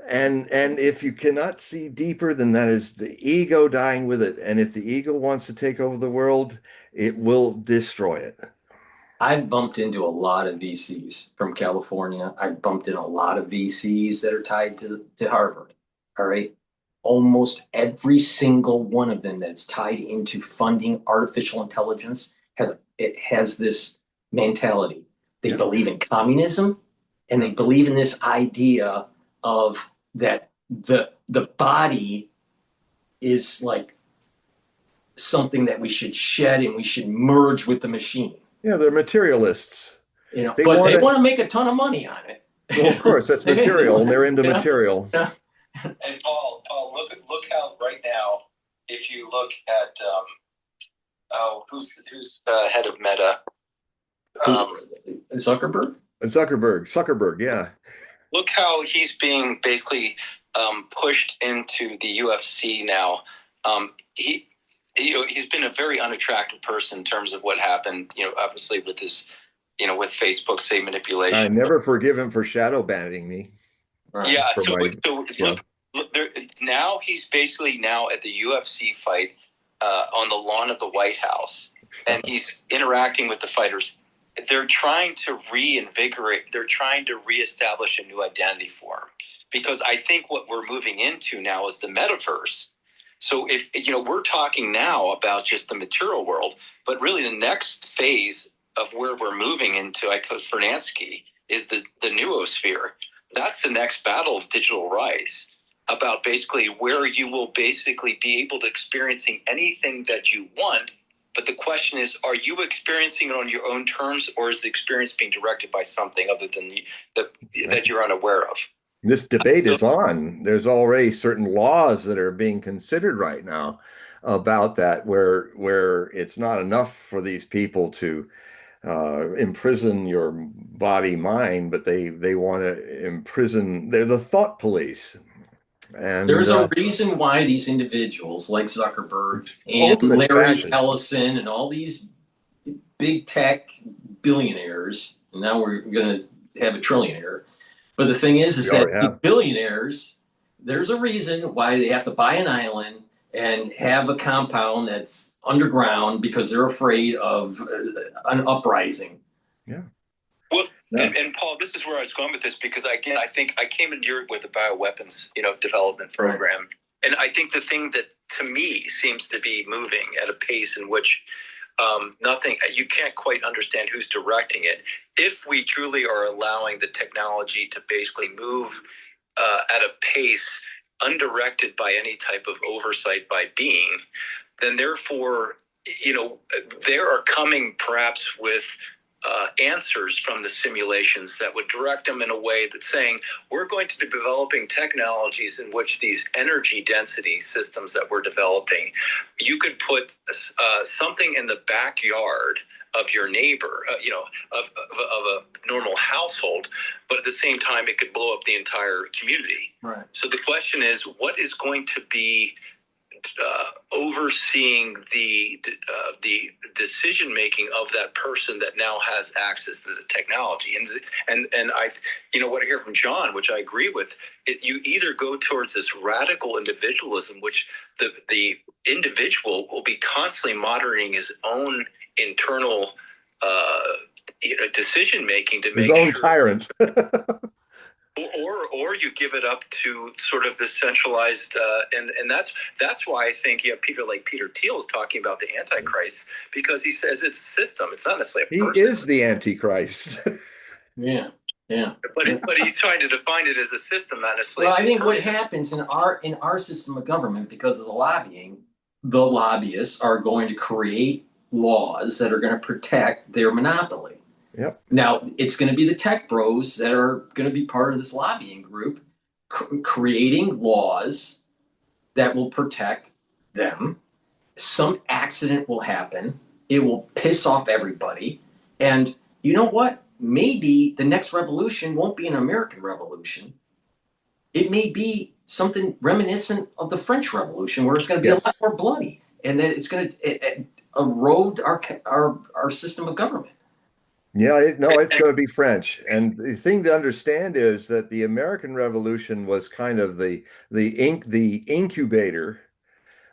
And if you cannot see deeper, then that is the ego dying with it. And if the ego wants to take over the world, it will destroy it. I've bumped into a lot of VCs from California. I've bumped into a lot of VCs that are tied to Harvard. All right. Almost every single one of them that's tied into funding artificial intelligence has this mentality. They believe in communism, and they believe in this idea of that the body is like something that we should shed and we should merge with the machine. Yeah, they're materialists. They want to make a ton of money on it. Well, of course, that's material, and they're into material. Yeah. And Paul, look how right now, if you look at who's head of Meta? Zuckerberg, yeah. look how he's being basically pushed into the UFC now. He's been a very unattractive person in terms of what happened, obviously with his, with Facebook, say, manipulation. I never forgive him for shadow banning me. Right. Yeah. So look there, now he's basically now at the UFC fight on the lawn of the White House, and he's interacting with the fighters. They're trying to reinvigorate. They're trying to reestablish a new identity for him, because I think what we're moving into now is the metaverse. So if we're talking now about just the material world, but really the next phase of where we're moving into, I call Fernansky, is the noosphere. That's the next battle of digital rights, about basically where you will basically be able to experiencing anything that you want. But the question is, are you experiencing it on your own terms, or is the experience being directed by something other than that you're unaware of? This debate is on. There's already certain laws that are being considered right now about that, where it's not enough for these people to imprison your body, mind, but they want to imprison. They're the thought police. And there's a reason why these individuals like Zuckerberg and Larry fascism. Ellison and all these big tech billionaires, and now we're going to have a trillionaire. But the thing is that the billionaires, there's a reason why they have to buy an island and have a compound that's underground, because they're afraid of an uprising. Yeah. Well, and Paul, this is where I was going with this, because again, I think I came in Europe with a bioweapons, development program, right. And I think the thing that to me seems to be moving at a pace in which nothing, you can't quite understand who's directing it. If we truly are allowing the technology to basically move at a pace undirected by any type of oversight by being, then therefore, they are coming perhaps with answers from the simulations that would direct them in a way that's saying, we're going to be developing technologies in which these energy density systems that we're developing, you could put something in the backyard of your neighbor, of a normal household, but at the same time, it could blow up the entire community. Right. So the question is, what is going to be overseeing the decision making of that person that now has access to the technology, and I, what I hear from John, which I agree with, you either go towards this radical individualism, which the individual will be constantly monitoring his own internal decision making to his make own tyrant. Or you give it up to sort of the centralized, and that's why I think Peter Thiel is talking about the Antichrist, because he says it's a system. It's not necessarily a person. He is the Antichrist. Yeah. But he's trying to define it as a system, not necessarily. Well, I think what happens in our system of government, because of the lobbying, the lobbyists are going to create laws that are going to protect their monopoly. Yep. Now, it's going to be the tech bros that are going to be part of this lobbying group, creating laws that will protect them. Some accident will happen. It will piss off everybody. And you know what? Maybe the next revolution won't be an American revolution. It may be something reminiscent of the French Revolution, where it's going to be a lot more bloody, and then it's going to erode our system of government. Yeah, it's going to be French. And the thing to understand is that the American Revolution was kind of the incubator,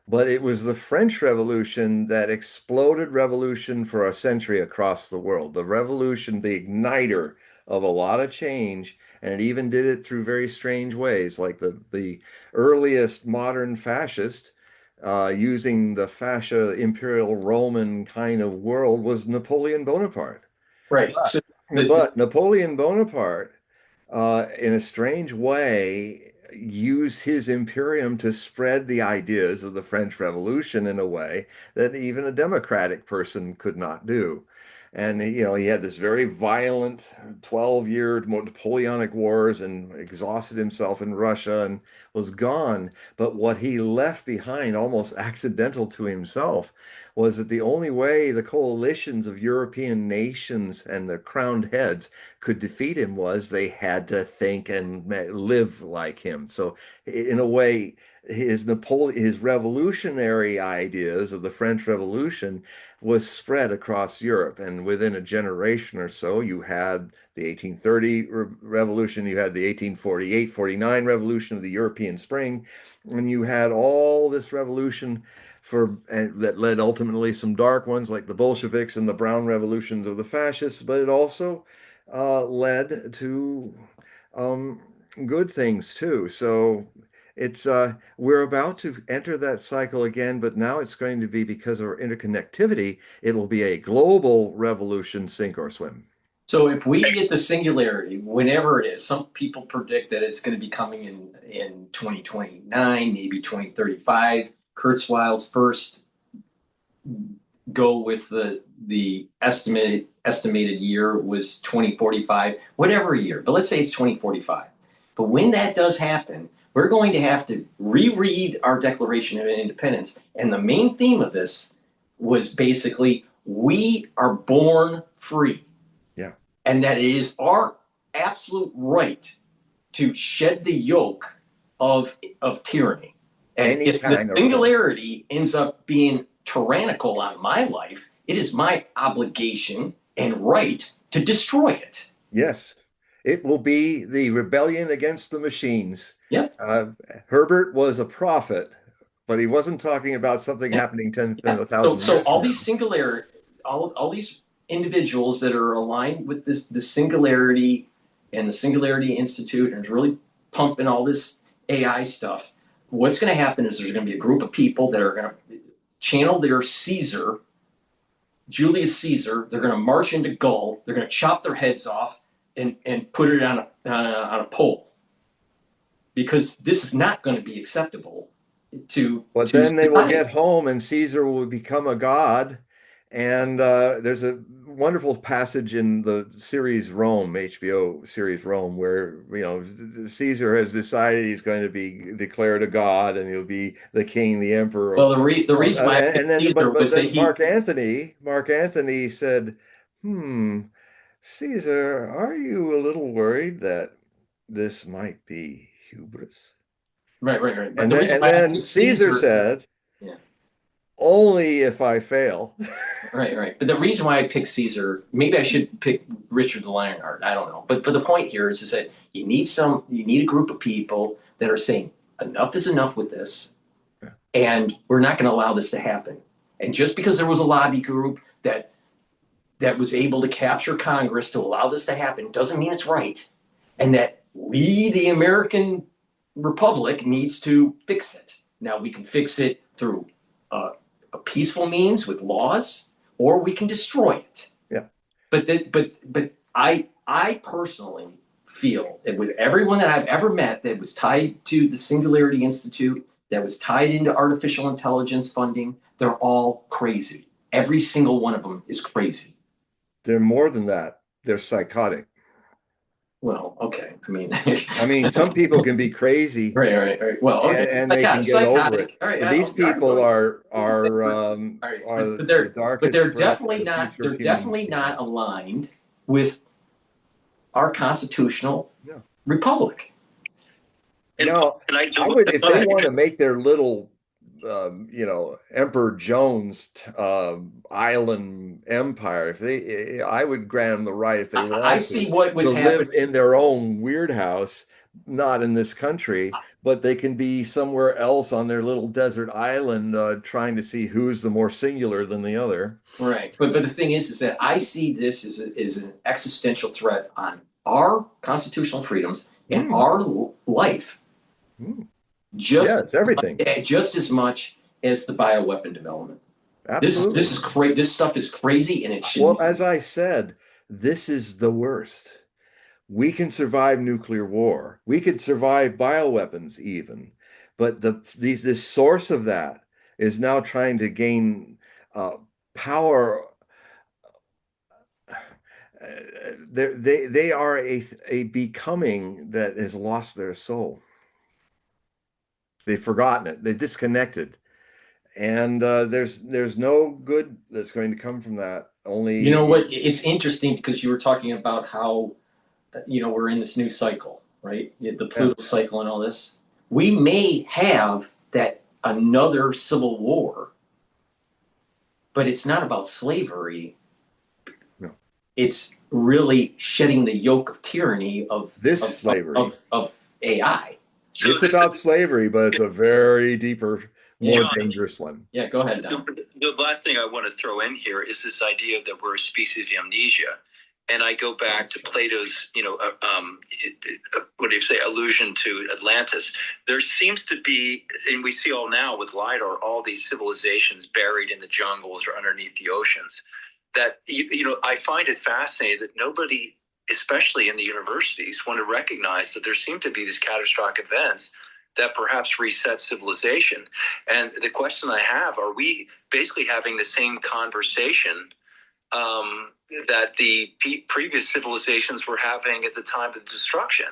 but it was the French Revolution that exploded revolution for a century across the world. The revolution, the igniter of a lot of change, and it even did it through very strange ways, like the earliest modern fascist using the fascia imperial Roman kind of world was Napoleon Bonaparte. Right. But Napoleon Bonaparte, in a strange way, used his imperium to spread the ideas of the French Revolution in a way that even a democratic person could not do. And he had this very violent 12-year Napoleonic wars and exhausted himself in Russia and was gone. But what he left behind, almost accidental to himself, was that the only way the coalitions of European nations and the crowned heads could defeat him was they had to think and live like him. So in a way, his revolutionary ideas of the French Revolution was spread across Europe, and within a generation or so, you had the 1830 revolution, you had the 1848-49 revolution of the European Spring, and you had all this revolution and that led ultimately some dark ones like the Bolsheviks and the brown revolutions of the fascists, but it also led to good things too. So it's we're about to enter that cycle again, but now it's going to be, because of our interconnectivity, it'll be a global revolution, sink or swim. So if we get the singularity, whenever it is, some people predict that it's going to be coming in 2029, maybe 2035. Kurzweil's first go with the estimated year was 2045, whatever year, but let's say it's 2045. But when that does happen, we're going to have to reread our Declaration of Independence. And the main theme of this was basically, we are born free. Yeah. And that it is our absolute right to shed the yoke of tyranny. And if the singularity ends up being tyrannical on my life, it is my obligation and right to destroy it. Yes. It will be the rebellion against the machines. Yep. Herbert was a prophet, but he wasn't talking about something happening 10,000 years So all from these singularity, all these individuals that are aligned with the singularity and the Singularity Institute and really pumping all this AI stuff, what's going to happen is there's going to be a group of people that are going to channel their Caesar, Julius Caesar. They're going to march into Gaul. They're going to chop their heads off and put it on a pole, because this is not going to be acceptable to. But to then society. they will get home, and Caesar will become a god. And there's a wonderful passage in the series Rome, HBO series Rome, where Caesar has decided he's going to be declared a god, and he'll be the king, the emperor. Well, the reason why Mark Antony said, Caesar, are you a little worried that this might be hubris? Right. But then Caesar said, yeah, only if I fail. Right. But the reason why I picked Caesar, maybe I should pick Richard the Lionheart. I don't know. But the point here is that you need a group of people that are saying enough is enough with this, and we're not going to allow this to happen. And just because there was a lobby group that was able to capture Congress to allow this to happen doesn't mean it's right, and that we, the American Republic, needs to fix it. Now, we can fix it through a peaceful means with laws, or we can destroy it. Yeah. But I personally feel that with everyone that I've ever met that was tied to the Singularity Institute, that was tied into artificial intelligence funding, they're all crazy. Every single one of them is crazy. They're more than that. They're psychotic. Well, okay. I mean, some people can be crazy, right. Well, okay, and they can get over it. All right, but these people are the darkest. But they're definitely not. They're definitely not aligned with our constitutional republic. I would, if they want to make their little, Emperor Jones island empire, I would grant them the right, if they want I see what was to live in their own weird house, not in this country, but they can be somewhere else on their little desert island, trying to see who's the more singular than the other. Right, but the thing is that I see this as an existential threat on our constitutional freedoms and our life. It's everything. Just as much as the bioweapon development. Absolutely. This is crazy. This stuff is crazy, and it should. Well, as I said, this is the worst. We can survive nuclear war. We could survive bioweapons even, but this source of that is now trying to gain power. They are a becoming that has lost their soul. They've forgotten it. They've disconnected, and there's no good that's going to come from that. Only, you know what? It's interesting because you were talking about how we're in this new cycle, right? The Pluto cycle and all this. We may have that another civil war, but it's not about slavery. No. It's really shedding the yoke of tyranny of slavery of AI. So it's about slavery, but it's a very deeper, more dangerous one. Yeah, go ahead, Don. The last thing I want to throw in here is this idea that we're a species of amnesia. And I go back to Plato's, what do you say, allusion to Atlantis. There seems to be, and we see all now with LIDAR, all these civilizations buried in the jungles or underneath the oceans. That, I find it fascinating that nobody, especially in the universities, want to recognize that there seem to be these catastrophic events that perhaps reset civilization. And the question I have, are we basically having the same conversation that the previous civilizations were having at the time of destruction?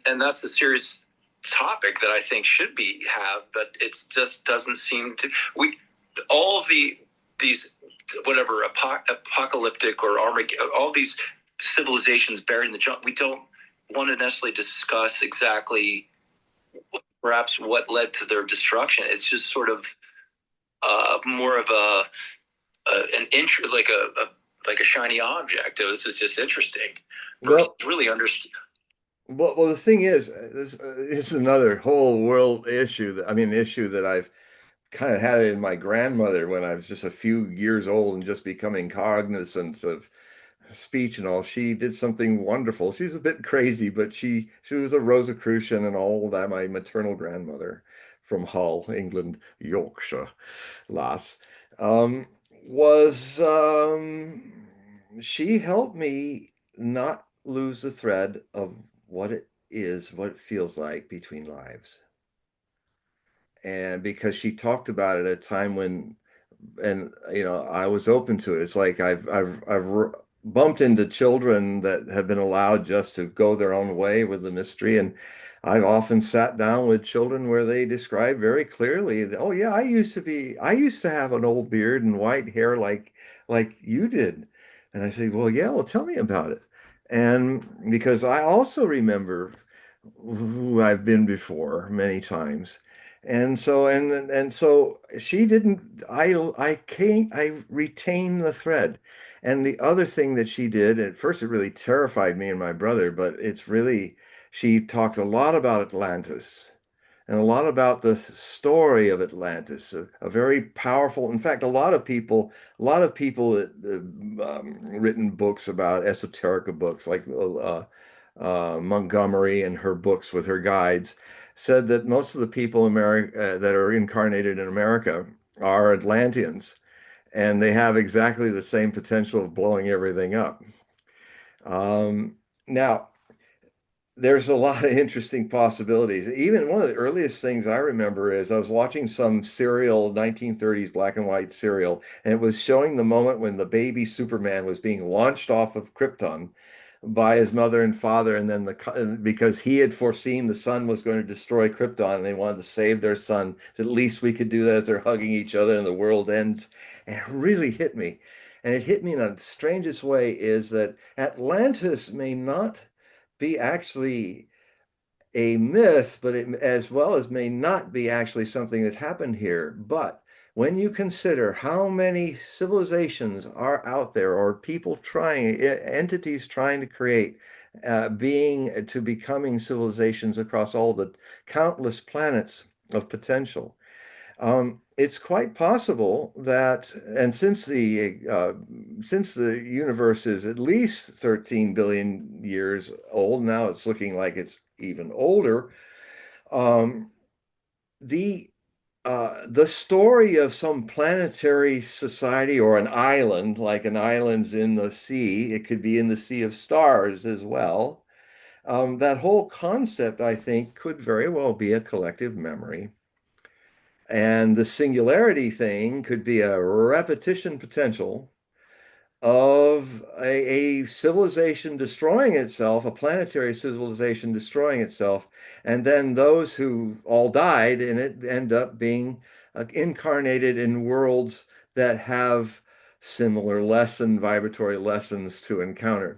And that's a serious topic that I think should be have, but it just doesn't seem to. All of these whatever apocalyptic or Armageddon, all these civilizations buried in the jungle, we don't want to necessarily discuss exactly perhaps what led to their destruction. It's just sort of more of an interest, like a shiny object. This is just interesting. Well, really understand. Well, the thing is, this is another whole world issue that I've kind of had it in my grandmother when I was just a few years old and just becoming cognizant of speech and all. She did something wonderful. She's a bit crazy, but she was a Rosicrucian and all that. My maternal grandmother from Hull, England, Yorkshire, lass, was she helped me not lose the thread of what it feels like between lives. And because she talked about it at a time when, and I was open to it. It's like I've bumped into children that have been allowed just to go their own way with the mystery, and I've often sat down with children where they describe very clearly that, oh yeah, I used to have an old beard and white hair like you did. And I say, well, yeah, well, tell me about it. And because I also remember who I've been before many times. And so she didn't, I retained the thread. And the other thing that she did, at first it really terrified me and my brother, but she talked a lot about Atlantis and a lot about the story of Atlantis, a very powerful, in fact, a lot of people that written books about esoterica books like Montgomery and her books with her guides said that most of the people that are incarnated in America are Atlanteans, and they have exactly the same potential of blowing everything up. Now, there's a lot of interesting possibilities. Even one of the earliest things I remember is I was watching some serial, 1930s black and white serial, and it was showing the moment when the baby Superman was being launched off of Krypton by his mother and father, and then because he had foreseen the sun was going to destroy Krypton, and they wanted to save their son. At least we could do that as they're hugging each other, and the world ends. And it really hit me, and it hit me in the strangest way. Is that Atlantis may not be actually a myth, but it as well as may not be actually something that happened here. But when you consider how many civilizations are out there, or people entities trying to create, becoming civilizations across all the countless planets of potential, it's quite possible that, and since the universe is at least 13 billion years old, now it's looking like it's even older. The story of some planetary society or an island, like an island's in the sea, it could be in the sea of stars as well. That whole concept, I think, could very well be a collective memory. And the singularity thing could be a repetition potential of a civilization destroying itself, a planetary civilization destroying itself, and then those who all died in it end up being incarnated in worlds that have similar vibratory lessons to encounter.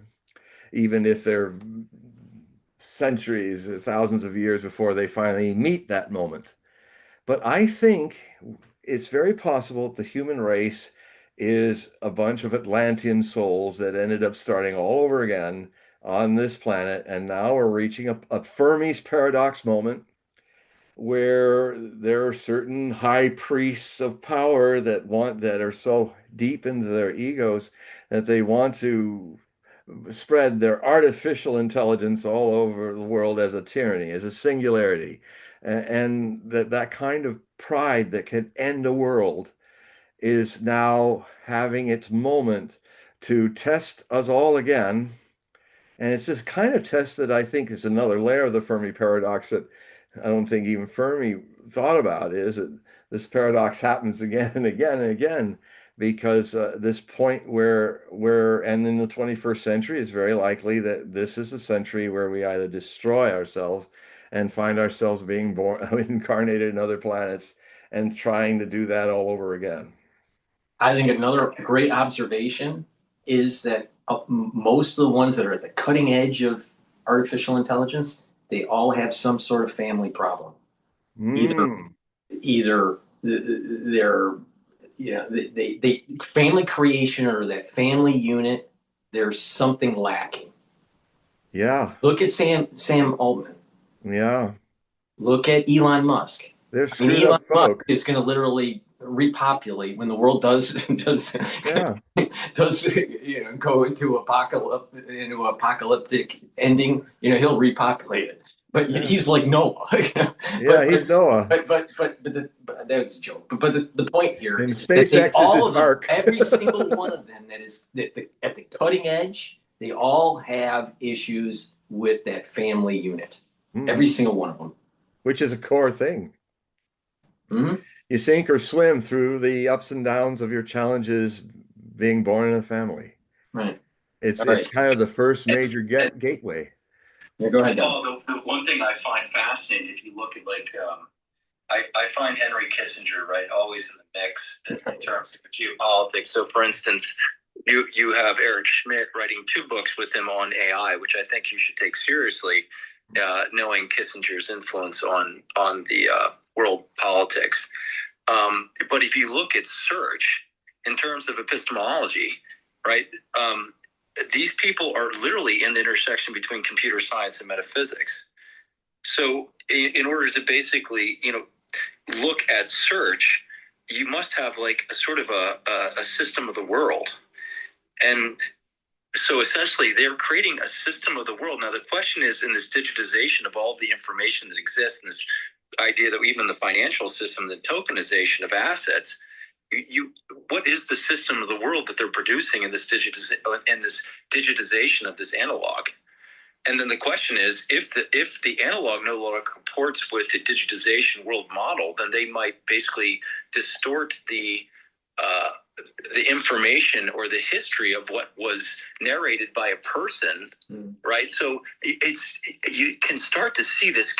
even if they're centuries, thousands of years before they finally meet that moment. But I think it's very possible the human race is a bunch of Atlantean souls that ended up starting all over again on this planet, and now we're reaching a Fermi's paradox moment where there are certain high priests of power that are so deep into their egos that they want to spread their artificial intelligence all over the world as a tyranny, as a singularity, and that kind of pride that can end a world is now having its moment to test us all again. And it's just kind of tested, I think, is another layer of the Fermi paradox that I don't think even Fermi thought about, is that this paradox happens again and again and again because this point and in the 21st century, it's very likely that this is a century where we either destroy ourselves and find ourselves being born, incarnated in other planets and trying to do that all over again. I think another great observation is that most of the ones that are at the cutting edge of artificial intelligence, they all have some sort of family problem. Either they're, they family creation or that family unit, there's something lacking. Yeah. Look at Sam Altman. Yeah. Look at Elon Musk. They're screwed up folk. Musk is going to literally repopulate when the world does Yeah. go into apocalyptic ending. He'll repopulate it. But he's like Noah. He's Noah. But that's a joke. But the point here and is SpaceX that is his arc. every single one of them that is at the cutting edge, they all have issues with that family unit. Every single one of them. Which is a core thing. You sink or swim through the ups and downs of your challenges being born in a family. Right. It's kind of the first major gateway. Yeah, go ahead, Paul. The one thing I find fascinating, if you look at I find Henry Kissinger, right, always in the mix in terms of geopolitics. So, for instance, you have Eric Schmidt writing 2 books with him on AI, which I think you should take seriously, knowing Kissinger's influence on the world politics. But if you look at search in terms of epistemology, right, these people are literally in the intersection between computer science and metaphysics. So in order to basically, look at search, you must have like a sort of a system of the world. And so essentially they're creating a system of the world. Now the question is, in this digitization of all the information that exists, and this idea that even the financial system, the tokenization of assets, what is the system of the world that they're producing in this digitization of this analog? And then the question is, if the analog no longer comports with the digitization world model, then they might basically distort the information or the history of what was narrated by a person, right? So you can start to see this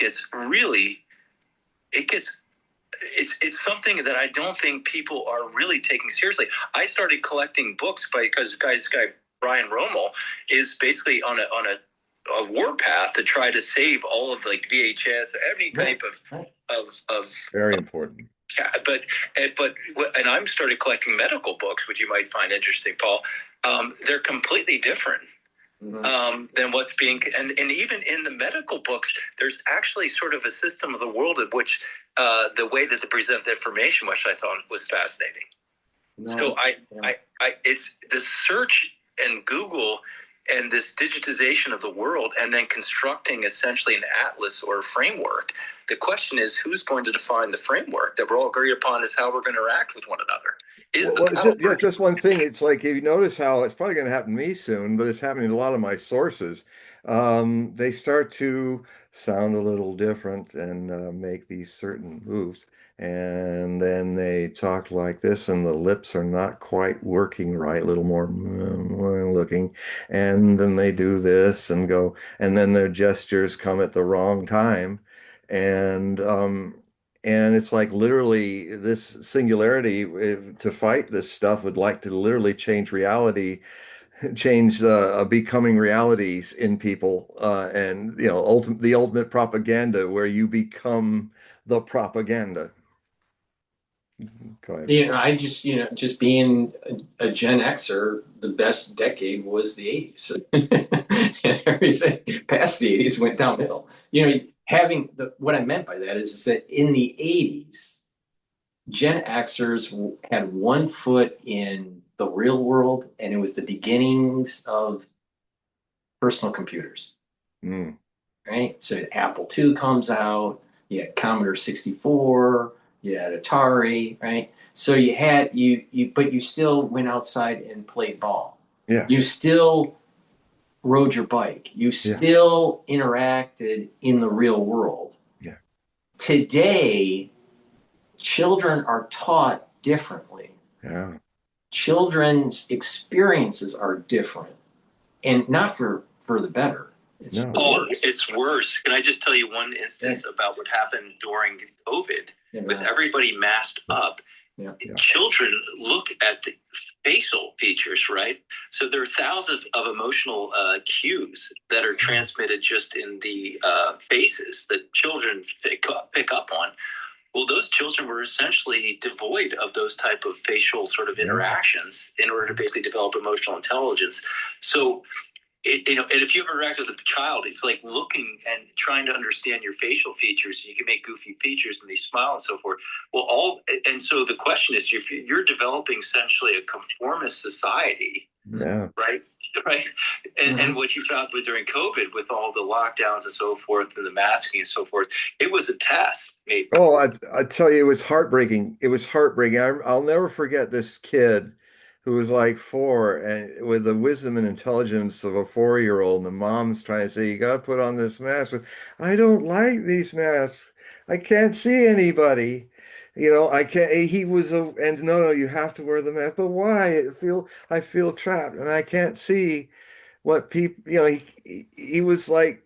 it's something that I don't think people are really taking seriously. I started collecting books because this guy Brian Rommel is basically on a war path to try to save all of like VHS, any type of very important. But I'm started collecting medical books, which you might find interesting, Paul. They're completely different than what's being, and even in the medical books, there's actually sort of a system of the world in which the way that they present the information, which I thought was fascinating. So it's the search and Google and this digitization of the world, and then constructing essentially an atlas or a framework. The question is, who's going to define the framework that we're all agreed upon is how we're going to interact with one another? Just one thing. It's like, if you notice how it's probably going to happen to me soon, but it's happening to a lot of my sources. They start to sound a little different and make these certain moves. And then they talk like this, and the lips are not quite working right, a little more looking. And then they do this and go, and then their gestures come at the wrong time. And it's like literally this singularity to fight this stuff would like to literally change reality change becoming realities in people, and the ultimate propaganda where you become the propaganda. Go ahead. I just, just being a Gen Xer, the best decade was the 80s. And everything past the 80s went downhill. What I meant by that is that in the 80s, Gen Xers had one foot in the real world, and it was the beginnings of personal computers, Mm. right? So Apple II comes out, you had Commodore 64, you had Atari, right? So but you still went outside and played ball. Yeah. You still rode your bike. You Yeah. still interacted in the real world. Yeah. Today, children are taught differently. Yeah. Children's experiences are different, and not for the better. It's No. worse. It's worse. Can I just tell you one instance about what happened during COVID with everybody masked up? Yeah. Children look at the facial features, right? So there are thousands of emotional cues that are transmitted just in the faces that children pick up on. Well, those children were essentially devoid of those type of facial sort of interactions in order to basically develop emotional intelligence. So, and if you ever interact with a child, it's like looking and trying to understand your facial features. You can make goofy features and they smile and so forth. Well, so the question is, if you're developing essentially a conformist society, right? And what you found during COVID with all the lockdowns and so forth and the masking and so forth, it was a test. Oh, I tell you, it was heartbreaking. It was heartbreaking. I'll never forget this kid who was like 4 and with the wisdom and intelligence of a 4-year-old, and the mom's trying to say, you got to put on this mask. I don't like these masks. I can't see anybody. I can't. He was and no, you have to wear the mask. But why? I feel trapped, and I can't see what people. He was like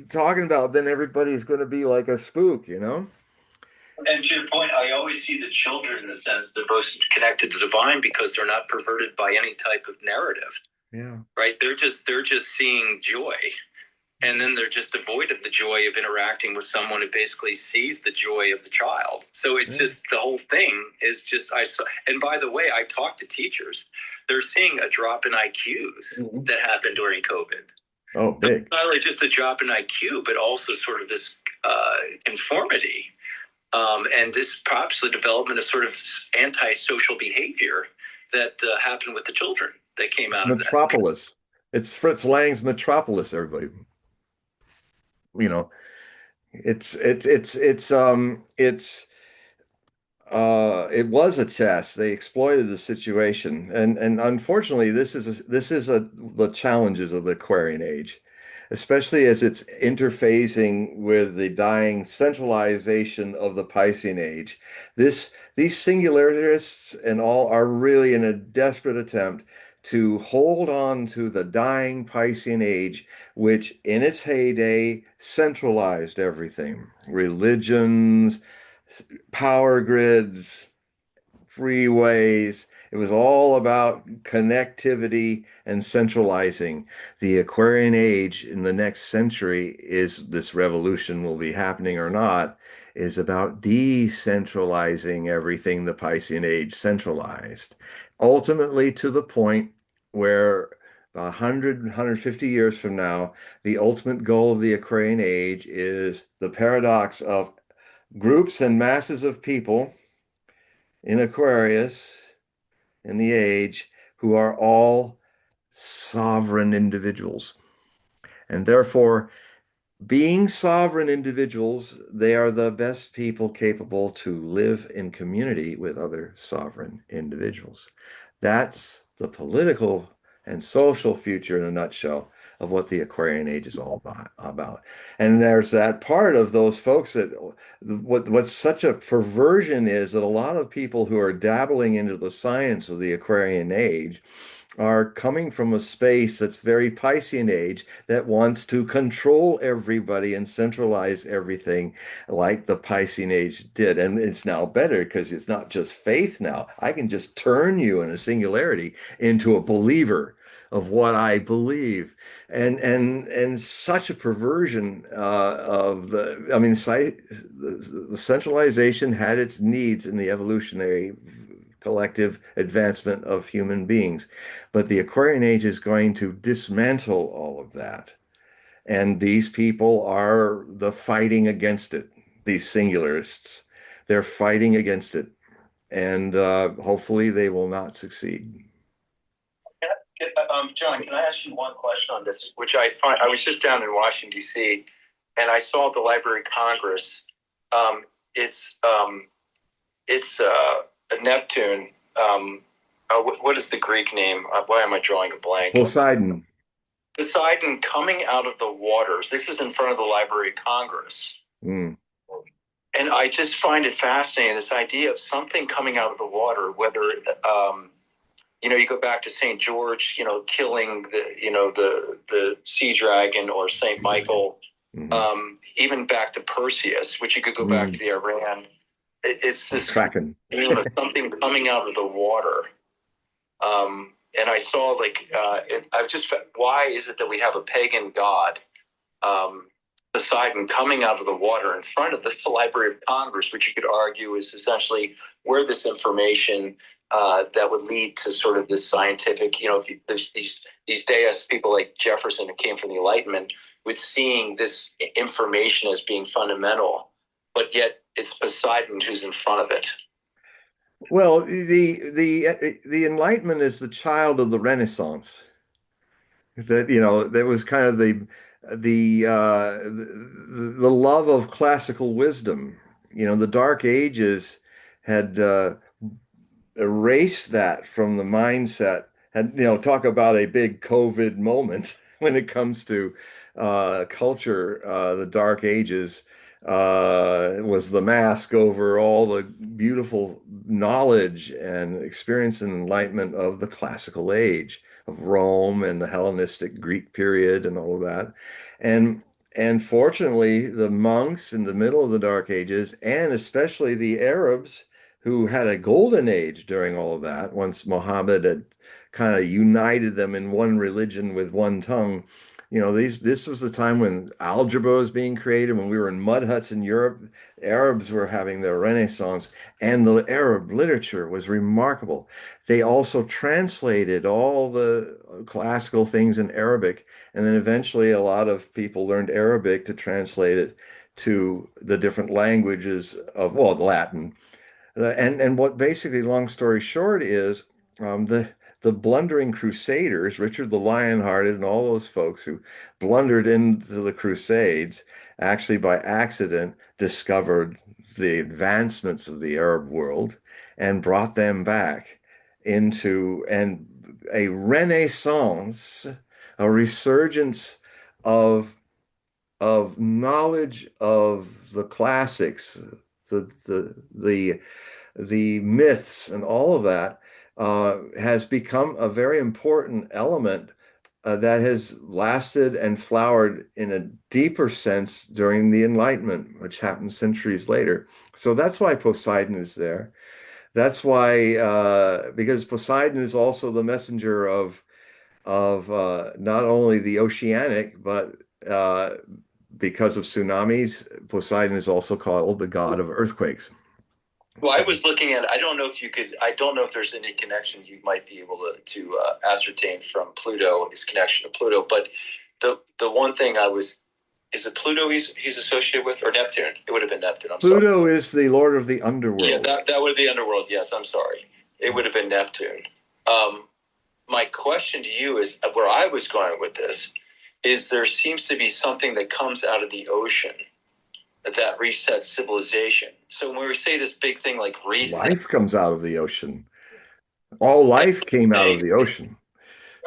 talking about. Then everybody's going to be like a spook. And to your point, I always see the children in the sense they're most connected to the divine because they're not perverted by any type of narrative. Yeah. Right. They're just seeing joy. And then they're just devoid of the joy of interacting with someone who basically sees the joy of the child. So it's just the whole thing is just and by the way, I talk to teachers. They're seeing a drop in IQs that happened during COVID. Oh, big. So not only just a drop in IQ, but also sort of this conformity. And this perhaps the development of sort of antisocial behavior that happened with the children that came out of that. Metropolis. It's Fritz Lang's Metropolis, everybody. It was a test. They exploited the situation, and unfortunately, this is the challenges of the Aquarian Age, especially as it's interfacing with the dying centralization of the Piscean Age. These singularists and all are really in a desperate attempt to hold on to the dying Piscean Age, which in its heyday centralized everything, religions, power grids, freeways. It was all about connectivity and centralizing. The Aquarian Age in the next century is this revolution will be happening or not, is about decentralizing everything the Piscean Age centralized. Ultimately to the point where 100, 150 years from now, the ultimate goal of the Aquarian Age is the paradox of groups and masses of people in Aquarius in the age who are all sovereign individuals. And therefore, being sovereign individuals, they are the best people capable to live in community with other sovereign individuals. That's the political and social future in a nutshell of what the Aquarian Age is all about. And there's that part of those folks that what's such a perversion is that a lot of people who are dabbling into the science of the Aquarian Age are coming from a space that's very Piscean Age that wants to control everybody and centralize everything like the Piscean Age did. And it's now better because it's not just faith now. I can just turn you in a singularity into a believer of what I believe, and such a perversion of the. I mean, the centralization had its needs in the evolutionary collective advancement of human beings, but the Aquarian Age is going to dismantle all of that, and these people are the fighting against it. These singularists, they're fighting against it, and hopefully they will not succeed. John, can I ask you one question on this? Which I was just down in Washington D.C. and I saw at the Library of Congress. Um, it's a Neptune. What is the Greek name? Why am I drawing a blank? Poseidon. Poseidon coming out of the waters. This is in front of the Library of Congress. Mm. And I just find it fascinating, this idea of something coming out of the water, whether you go back to St. George, killing the sea dragon, or St. Michael, even back to Perseus, which you could go back to the Iran. It's this Kraken. Something coming out of the water. And I saw why is it that we have a pagan god, Poseidon, coming out of the water in front of the Library of Congress, which you could argue is essentially where this information that would lead to sort of this scientific, there's these deist people like Jefferson who came from the Enlightenment, with seeing this information as being fundamental, but yet it's Poseidon who's in front of it. Well, the Enlightenment is the child of the Renaissance. That was kind of the love of classical wisdom. The Dark Ages had erased that from the mindset. And talk about a big COVID moment when it comes to culture. The Dark Ages was the mask over all the beautiful knowledge and experience and enlightenment of the classical age of Rome and the Hellenistic Greek period and all of that. And fortunately, the monks in the middle of the Dark Ages, and especially the Arabs, who had a golden age during all of that, once Muhammad had kind of united them in one religion with one tongue. This was the time when algebra was being created, when we were in mud huts in Europe. Arabs were having their Renaissance, and the Arab literature was remarkable. They also translated all the classical things in Arabic, and then eventually a lot of people learned Arabic to translate it to the different languages of, well, Latin. And what basically, long story short, is the blundering crusaders, Richard the Lionhearted and all those folks who blundered into the Crusades, actually by accident discovered the advancements of the Arab world and brought them back into a renaissance, a resurgence of knowledge of the classics, the myths and all of that has become a very important element that has lasted and flowered in a deeper sense during the Enlightenment, which happened centuries later. So that's why Poseidon is there. That's why, because Poseidon is also the messenger of not only the oceanic, but because of tsunamis, Poseidon is also called the god of earthquakes. Well, I was looking at, I don't know if there's any connection you might be able to ascertain from Pluto, his connection to Pluto. But the one thing is it Pluto he's associated with, or Neptune? It would have been Neptune. Pluto is the lord of the underworld. Yeah, that would be underworld. Yes, I'm sorry. It would have been Neptune. My question to you is, where I was going with this, is there seems to be something that comes out of the ocean that resets civilization. So when we say this big thing like reset, life comes out of the ocean. All life came out of the ocean.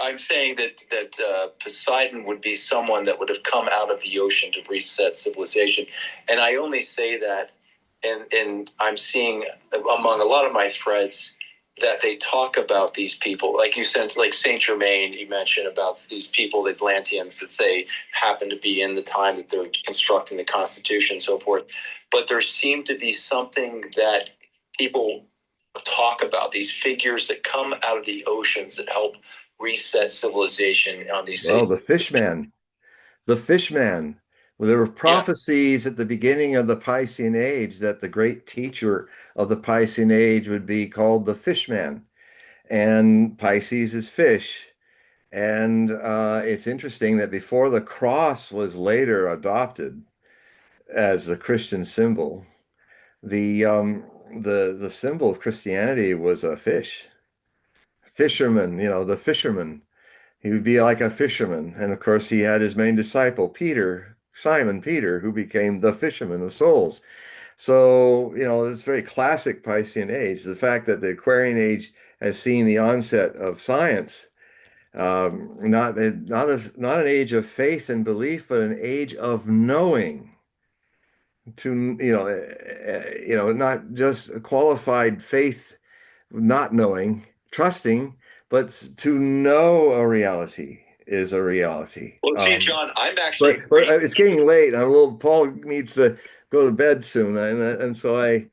I'm saying that Poseidon would be someone that would have come out of the ocean to reset civilization. And I only say that, and I'm seeing among a lot of my threads that they talk about these people, like you said, like Saint Germain, you mentioned about these people, the Atlanteans, that say happen to be in the time that they're constructing the Constitution and so forth. But there seemed to be something that people talk about, these figures that come out of the oceans that help reset civilization on these Well, cities. the Fishman. The Fishman. Well, there were prophecies at the beginning of the Piscean Age that the great teacher of the Piscean Age would be called the Fishman. And Pisces is fish. And it's interesting that before the cross was later adopted as the Christian symbol, the symbol of Christianity was a fish. Fisherman, the fisherman. He would be like a fisherman. And of course, he had his main disciple, Peter, Simon Peter, who became the fisherman of souls. So, this very classic Piscean age, the fact that the Aquarian age has seen the onset of science, not an age of faith and belief, but an age of knowing. To not just a qualified faith, not knowing, trusting, but to know a reality is a reality. Well, see, John, I'm actually. But it's getting late. Paul needs to go to bed soon, and so I.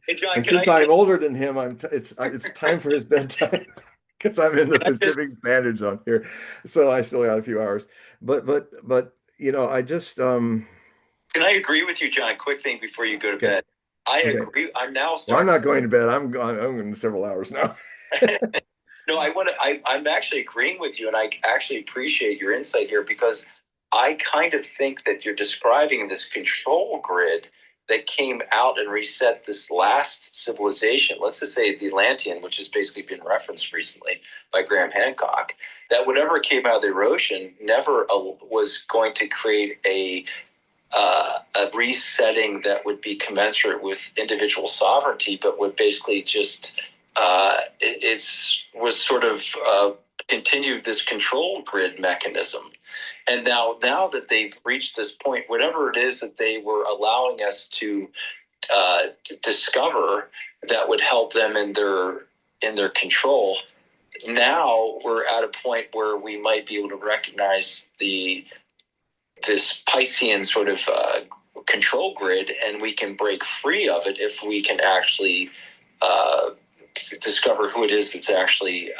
Hey, John, and since I'm older than him, it's time for his bedtime because I'm in the Pacific Standard Zone here, so I still got a few hours. But I just. Can I agree with you, John? Quick thing before you go to bed. I agree. I'm now starting. Well, I'm not going to bed. I'm in several hours now. No, I'm actually agreeing with you, and I actually appreciate your insight here because I kind of think that you're describing this control grid that came out and reset this last civilization. Let's just say the Atlantean, which has basically been referenced recently by Graham Hancock, that whatever came out of the erosion never was going to create a resetting that would be commensurate with individual sovereignty, but would basically just was sort of continued this control grid mechanism. And now that they've reached this point, whatever it is that they were allowing us to discover that would help them in their control, now we're at a point where we might be able to recognize this Piscean sort of control grid, and we can break free of it if we can actually discover who it is that's actually.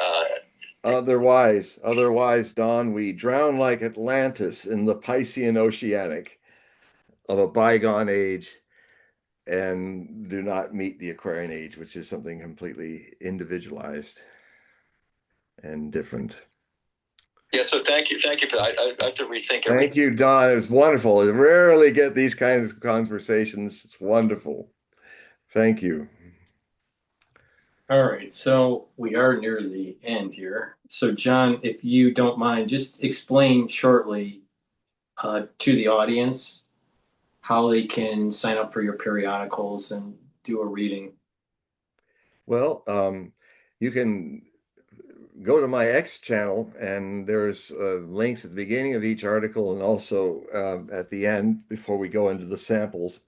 Otherwise, Don, we drown like Atlantis in the Piscean Oceanic of a bygone age and do not meet the Aquarian age, which is something completely individualized and different. Yeah, so thank you for that. I have to rethink everything. Thank you, Don. It was wonderful. I rarely get these kinds of conversations. It's wonderful. Thank you. All right, so we are near the end here. So, John, if you don't mind, just explain shortly to the audience how they can sign up for your periodicals and do a reading. Well, you can go to my X channel, and there's links at the beginning of each article and also at the end before we go into the samples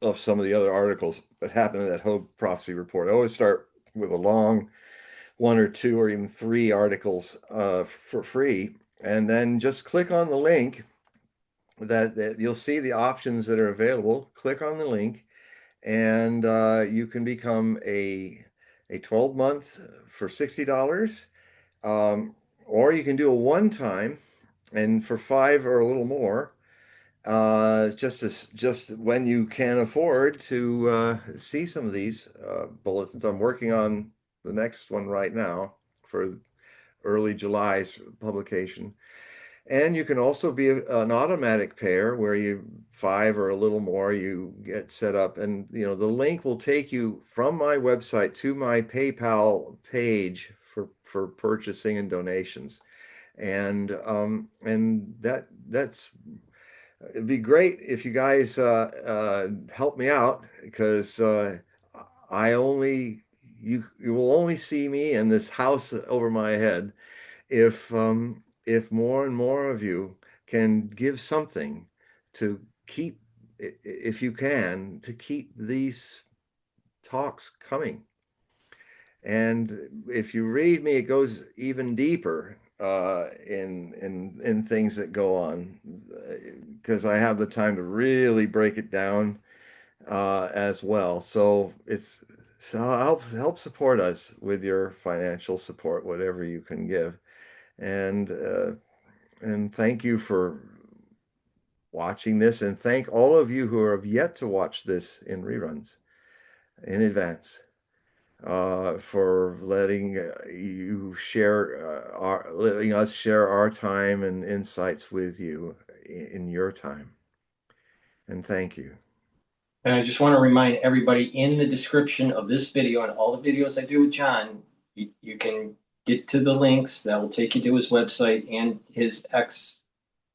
of some of the other articles that happen in that Hogue Prophecy Report. I always start with a long 1 or 2 or even 3 articles for free, and then just click on the link that you'll see the options that are available. Click on the link, and you can become a 12-month for $60, or you can do a one-time and for $5 or a little more, just when you can afford to see some of these bulletins. I'm working on the next one right now for early July's publication. And you can also be an automatic pair where you $5 or a little more, you get set up, and the link will take you from my website to my PayPal page for purchasing and donations. And that's it'd be great if you guys help me out, because you will only see me in this house over my head if more and more of you can give something to keep, if you can, to keep these talks coming. And if you read me, it goes even deeper in things that go on, because I have the time to really break it down as well. So help support us with your financial support, whatever you can give. And thank you for watching this, and thank all of you who have yet to watch this in reruns in advance, for letting letting us share our time and insights with you in your time. And thank you. And I just want to remind everybody, in the description of this video and all the videos I do with John, you can get to the links that will take you to his website and his X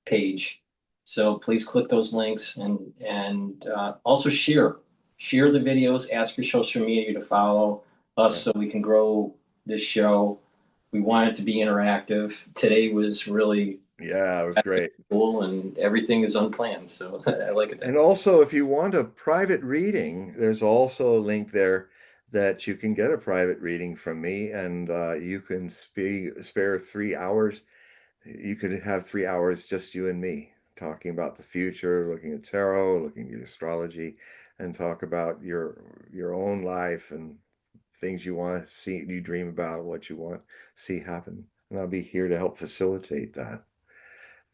page. So please click those links, and also share the videos. Ask your social media to follow us so we can grow this show. We want it to be interactive. Today was really Yeah, it was great. cool, and everything is unplanned. So I like it. And also, if you want a private reading, there's also a link there that you can get a private reading from me, and you can spare 3 hours. You could have 3 hours just you and me talking about the future, looking at tarot, looking at astrology, and talk about your own life and things you want to see, you dream about, what you want to see happen. And I'll be here to help facilitate that,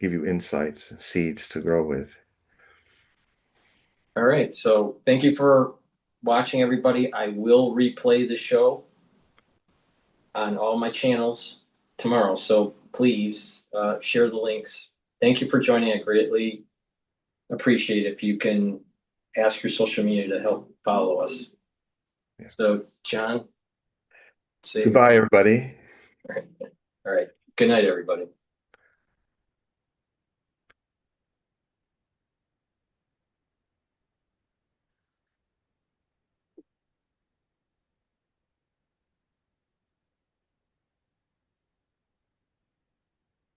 give you insights and seeds to grow with. All right. So thank you for watching, everybody. I will replay the show on all my channels tomorrow. So please share the links. Thank you for joining. I greatly appreciate if you can ask your social media to help follow us. Yeah. So, John, say goodbye, everybody. All right. Good night, everybody.